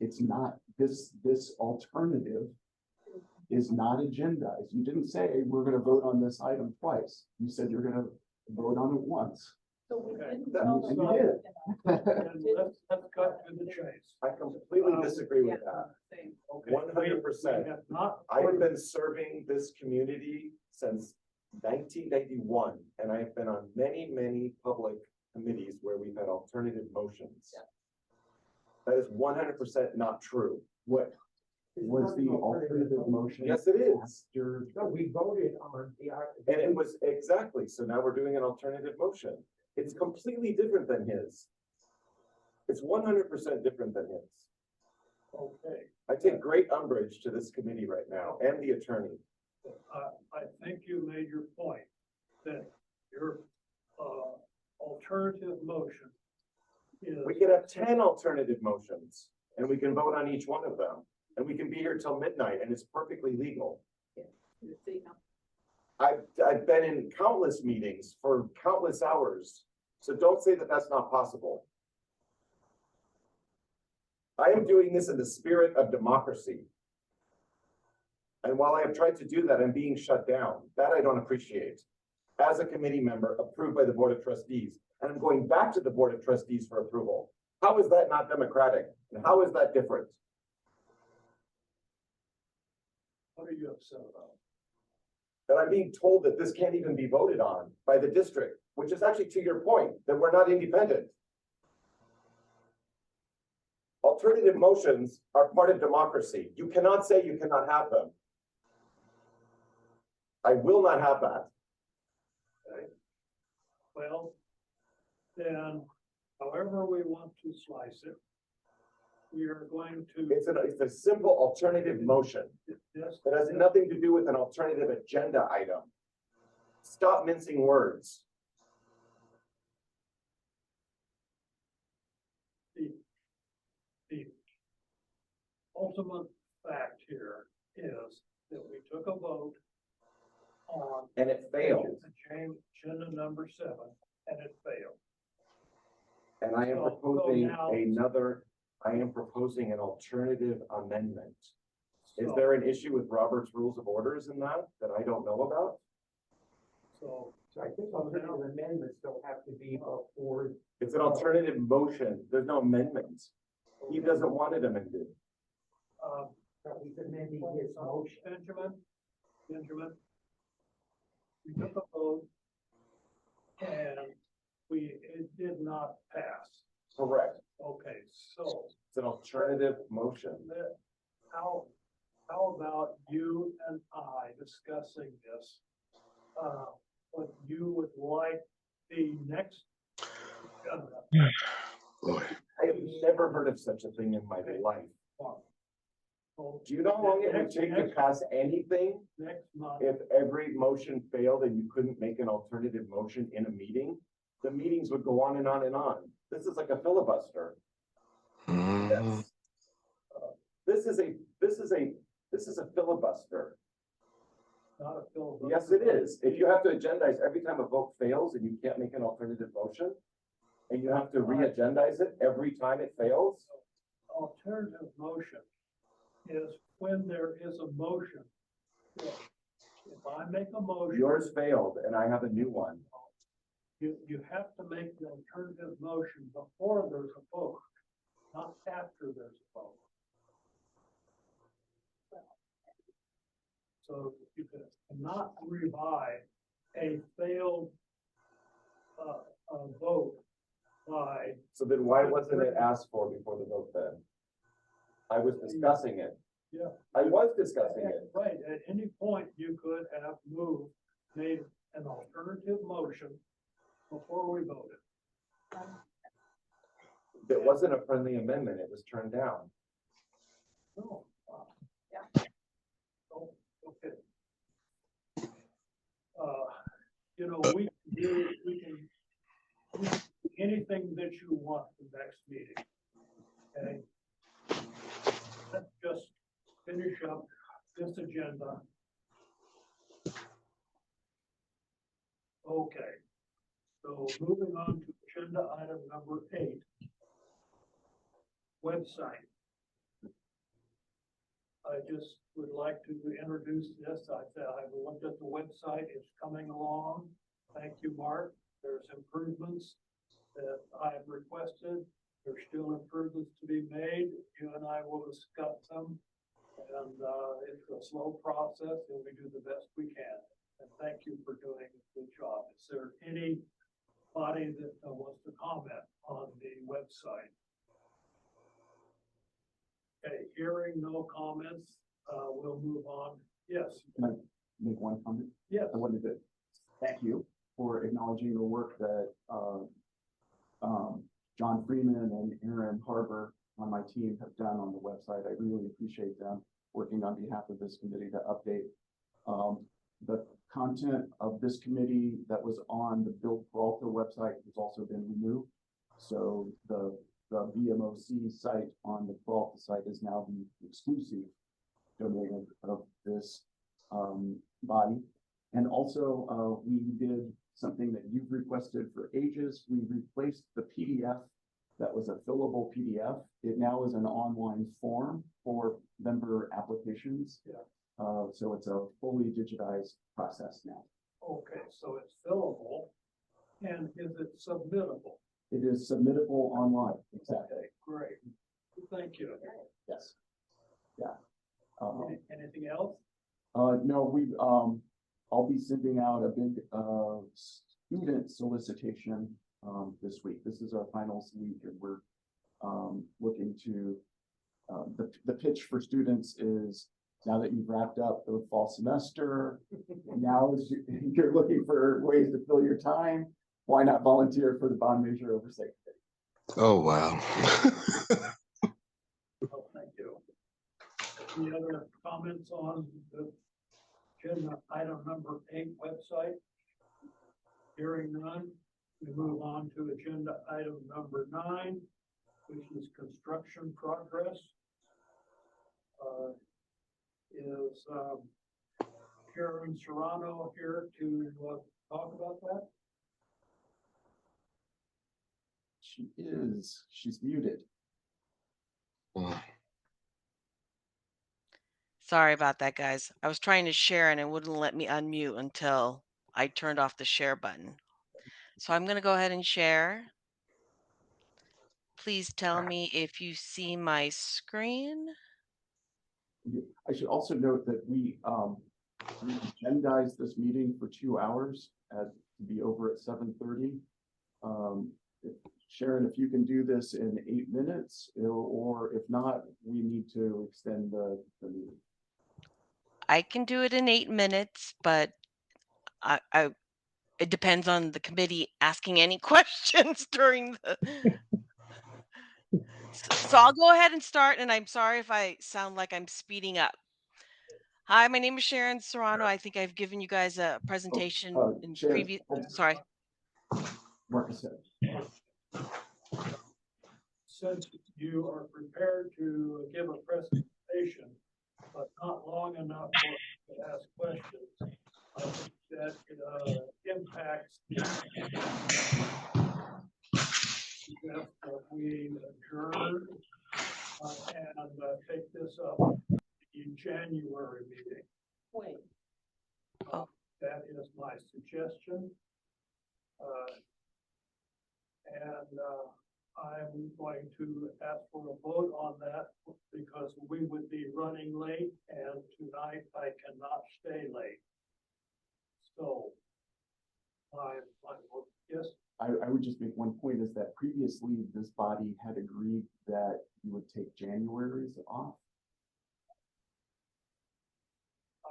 it's not, this alternative is not agendized. You didn't say, we're gonna vote on this item twice. You said you're gonna vote on it once. So we Okay. didn't. And tell them you that. did. And let's cut to the chase. I completely disagree with Yeah, that. same. Okay, 100%. we have not. I've been serving this community since 1991, and I've been on many, many public committees where we've had alternative motions. Yeah. That is 100% not true. What was the alternative motion? Yes, it is. After No, we voted on the. And it was exactly, so now we're doing an alternative motion. It's completely different than his. It's 100% different than his. Okay, I take great umbrage to this committee right now and the attorney. I think you made your point that your alternative motion is. We could have 10 alternative motions and we can vote on each one of them. And we can be here till midnight and it's perfectly legal. The city council. I've been in countless meetings for countless hours. So don't say that that's not possible. I am doing this in the spirit of democracy. And while I have tried to do that, I'm being shut down. That I don't appreciate. As a committee member approved by the Board of Trustees, and I'm going back to the Board of Trustees for approval. How is that not democratic? And how is that different? What are you upset about? That I'm being told that this can't even be voted on by the district, which is actually to your point, that we're not independent. Alternative motions are part of democracy. You cannot say you cannot have them. I will not have that. Okay. Well, then, however we want to slice it, we are going to. It's a simple alternative motion. This- It has nothing to do with an alternative agenda item. Stop mincing words. The ultimate fact here is that we took a vote on. And it failed. Agenda number 7, and it failed. And I am So proposing now- I am proposing an alternative amendment. Is So- there an issue with Robert's Rules of Orders in that I don't know about? So, So I think alternative amendments don't have to be before. It's an alternative motion. There's no amendment. He doesn't want it amended. That he's amending his motion. Benjamin, we took a vote and it did not pass. Correct. Okay, so It's an alternative motion. how, how about you and I discussing this? What you would like the next. Boy. I have never heard of such a thing in my life. Do you know how long it would take to pass anything Next month, if every motion failed and you couldn't make an alternative motion in a meeting? The meetings would go on and on and on. This is like a filibuster. Mhm. This is a filibuster. not a filibuster. Yes, it is. If you have to agendize every time a vote fails and you can't make an alternative motion, and you have to re-agendize it every time it fails, Alternative motion is when there is a motion. If I make a motion. yours failed and I have a new one. You have to make the alternative motion before there's a vote, not after there's a vote. So you cannot revive a failed, vote by. So then why wasn't it asked for before the vote then? I was discussing it. Yeah. I was discussing it. Right, at any point, you could have made an alternative motion before we voted. It wasn't a friendly amendment. It was turned down. No. Oh, okay. You know, we can do anything that you want the next meeting. Okay? Let's just finish up this agenda. Okay. So moving on to agenda item number 8. Website. I just would like to introduce this. I've looked at the website. It's coming along. Thank you, Mark. There's improvements that I've requested. There's still improvements to be made. You and I will discuss them. And it's a slow process and we do the best we can. And thank you for doing a good job. Is there anybody that wants to comment on the website? Okay, hearing no comments, we'll move on. Yes. Can I make one comment? Yes. I wanted to thank you for acknowledging the work that John Freeman and Aaron Harbor on my team have done on the website. I really appreciate them working on behalf of this committee to update the content of this committee that was on the Build Peralta website has also been removed. So the BMOC site on the Peralta site is now the exclusive domain of this body. And also we did something that you've requested for ages. We replaced the PDF that was a fillable PDF. It now is an online form for member applications. Yeah. So it's a fully digitized process now. Okay, so it's fillable. And is it submittable? It is submittable online. Exactly. Okay, great. Thank you. Yes. Yeah. Anything else? No, I'll be sending out a big student solicitation this week. This is our finals week, and we're looking to the pitch for students is now that you've wrapped up the fall semester, now you're looking for ways to fill your time. Why not volunteer for the bond measure oversight committee? Oh, wow. Oh, thank you. Any other comments on the agenda item number 8 website? Hearing none, we move on to agenda item number 9, which is construction progress. Is Karen Serrano here to talk about that? She is. She's muted. Sorry about that, guys. I was trying to share and it wouldn't let me unmute until I turned off the share button. So I'm going to go ahead and share. Please tell me if you see my screen. I should also note that we agendized this meeting for 2 hours to be over at 7:30. Sharon, if you can do this in 8 minutes, or if not, we need to extend the meeting. I can do it in 8 minutes, but it depends on the committee asking any questions during the. So I'll go ahead and start, and I'm sorry if I sound like I'm speeding up. Hi, my name is Sharon Serrano. I think I've given you guys a presentation in Sharon, previous. Sorry. Marcus said. Since you are prepared to give a presentation, but not long enough for to ask questions, I think that impacts that we adjourn and take this up in January meeting. Wait, That is my suggestion. I'm going to ask for a vote on that because we would be running late and tonight I cannot stay late. So my vote, yes. I would just make one point is that previously this body had agreed that you would take January's off.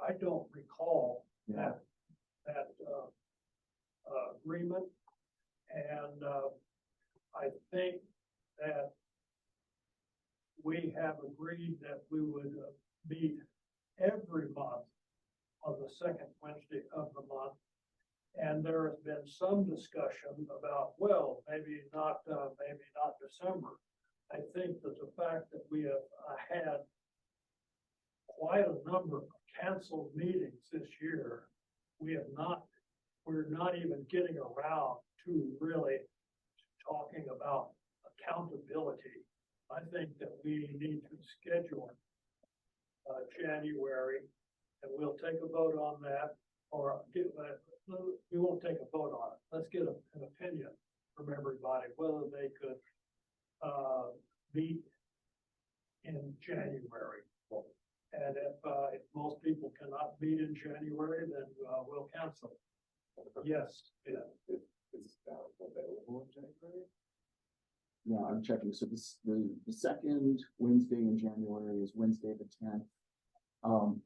I don't recall Yeah. that agreement. And I think that we have agreed that we would meet every month on the second Wednesday of the month. And there has been some discussion about, well, maybe not December. I think that the fact that we have had quite a number of canceled meetings this year, we're not even getting around to really talking about accountability. I think that we need to schedule January, and we'll take a vote on that, or we won't take a vote on it. Let's get an opinion from everybody whether they could meet in January. And if most people cannot meet in January, then we'll cancel. Yes. Yeah. Is that available in January? Yeah, I'm checking. So the second Wednesday in January is Wednesday the 10th.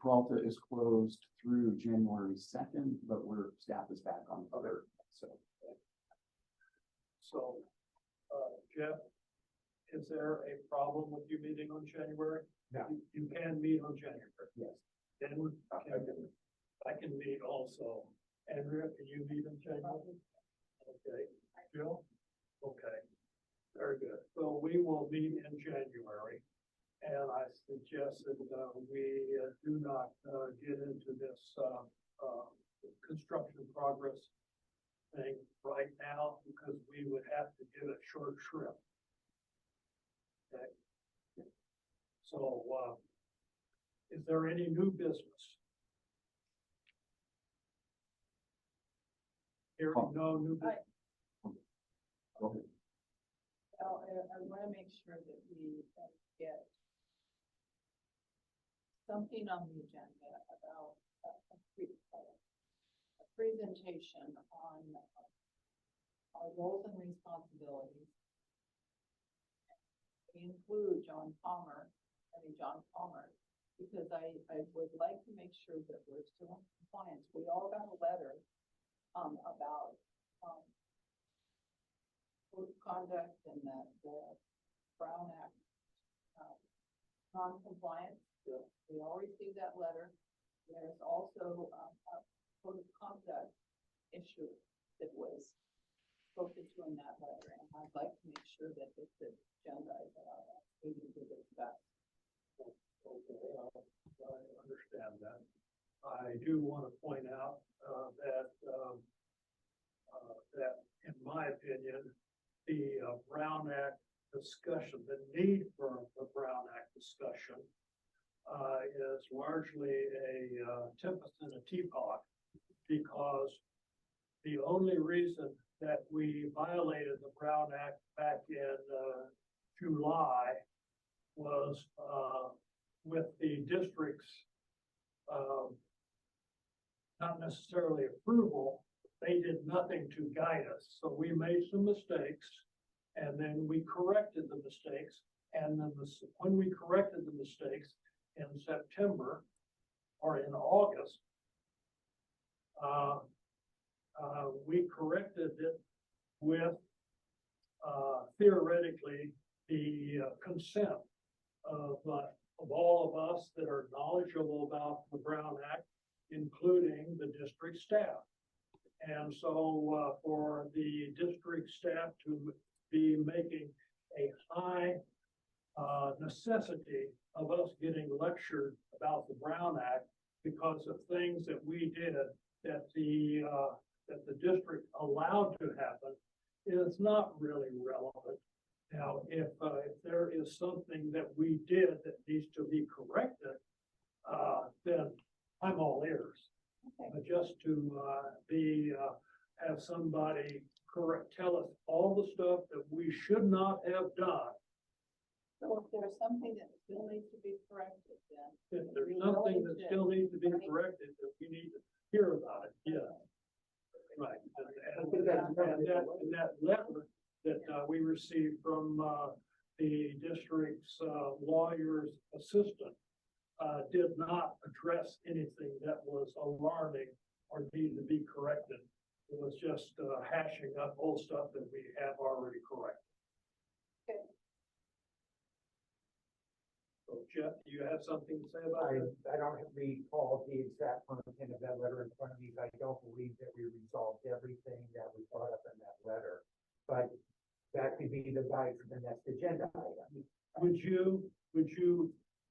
Peralta is closed through January 2nd, but staff is back on the 3rd. So, Jeff, is there a problem with you meeting on January? No. You can meet on January. Yes. Then I can meet also. Andrea, can you meet in January? Okay. Jill? Okay. Very good. So we will meet in January. And I suggest that we do not get into this construction progress thing right now because we would have to give it short shrift. Okay. So is there any new business? Hearing no new business. Go ahead. I want to make sure that we get something on the agenda about a presentation on our roles and responsibilities. We include John Palmer, because I would like to make sure that we're still in compliance. We all got a letter about code of conduct and the Brown Act non-compliance. We all received that letter. There's also a code of conduct issue that was spoken to in that letter, and I'd like to make sure that it's agendized at our meeting to discuss. Okay, I understand that. I do want to point out that in my opinion, the Brown Act discussion, the need for the Brown Act discussion is largely a tempest in a teapot, because the only reason that we violated the Brown Act back in July was with the district's not necessarily approval. They did nothing to guide us. So we made some mistakes And then we corrected the mistakes, and then when we corrected the mistakes in September or in August, we corrected it with theoretically the consent of all of us that are knowledgeable about the Brown Act, including the district staff. And so for the district staff to be making a high necessity of us getting lectured about the Brown Act because of things that we did that the district allowed to happen is not really relevant. Now, if there is something that we did that needs to be corrected, then I'm all ears. Just to have somebody tell us all the stuff that we should not have done. So if there's something that still needs to be corrected, then. If there's something that still needs to be corrected, that we need to hear about it, yeah. Right. And that letter that we received from the district's lawyer's assistant did not address anything that was alarming or needed to be corrected. It was just hashing up old stuff that we have already corrected. Okay. So Jeff, do you have something to say about it? I don't recall the exact content of that letter in front of me, but I don't believe that we resolved everything that was brought up in that letter. But that could be the guide for the next agenda item. Would you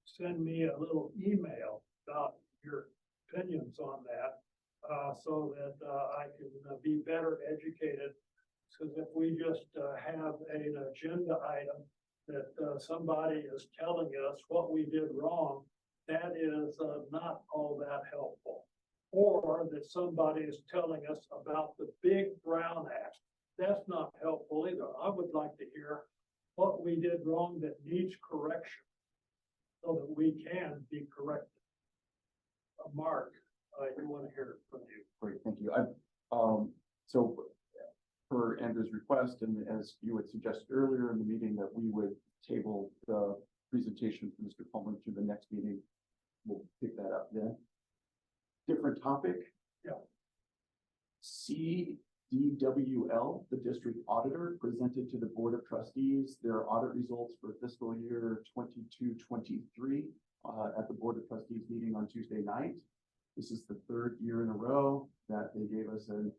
send me a little email about your opinions on that, so that I can be better educated? Because if we just have an agenda item that somebody is telling us what we did wrong, that is not all that helpful. Or that somebody is telling us about the big Brown Act, that's not helpful either. I would like to hear what we did wrong that needs correction, so that we can be corrected. Mark, you want to hear it from you. Great, thank you. So per Andrew's request, and as you had suggested earlier in the meeting, that we would table the presentation from Mr. Pullman to the next meeting. We'll pick that up then. Different topic. Yeah. CDWL, the district auditor, presented to the Board of Trustees their audit results for fiscal year 22-23 at the Board of Trustees meeting on Tuesday night. This is the third year in a row that they gave us an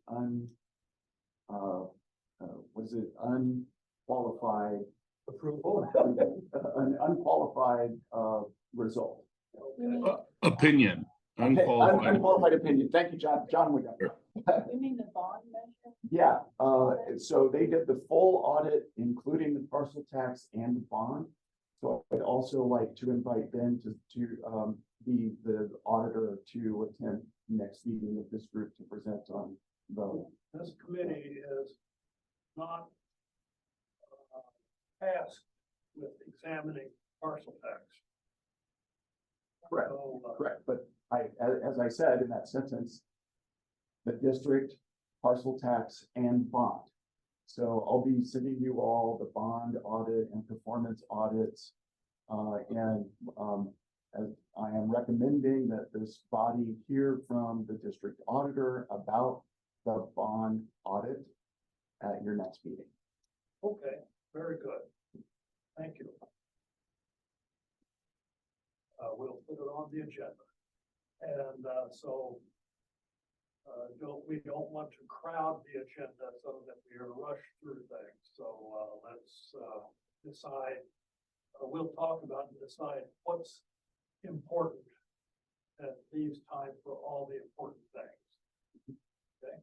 unqualified Approval. an unqualified result. Opinion, unqualified. Unqualified opinion. Thank you, John. John, we got it. You mean the bond measure? Yeah, so they did the full audit, including the parcel tax and the bond. So I'd also like to invite Ben to be the auditor to attend next meeting of this group to present on the. This committee is not tasked with examining parcel tax. Correct, So, correct. But as I said in that sentence, the district, parcel tax, and bond. So I'll be sending you all the bond audit and performance audits. As I am recommending that this body hear from the district auditor about the bond audit at your next meeting. okay, very good. Thank you. We'll put it on the agenda. And we don't want to crowd the agenda so that we are rushed through things. So let's decide. We'll talk about and decide what's important that leaves time for all the important things. Okay.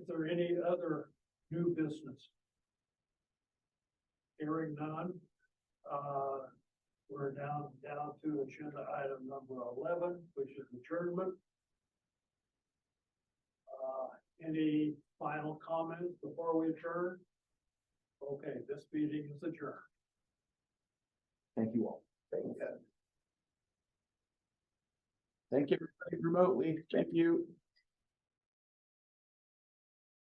Is there any other new business? Hearing none. We're down to agenda item number 11, which is adjournment. Any final comments before we adjourn? Okay, this meeting is adjourned. Thank you all. Okay. Thank you, everybody remotely. Thank you.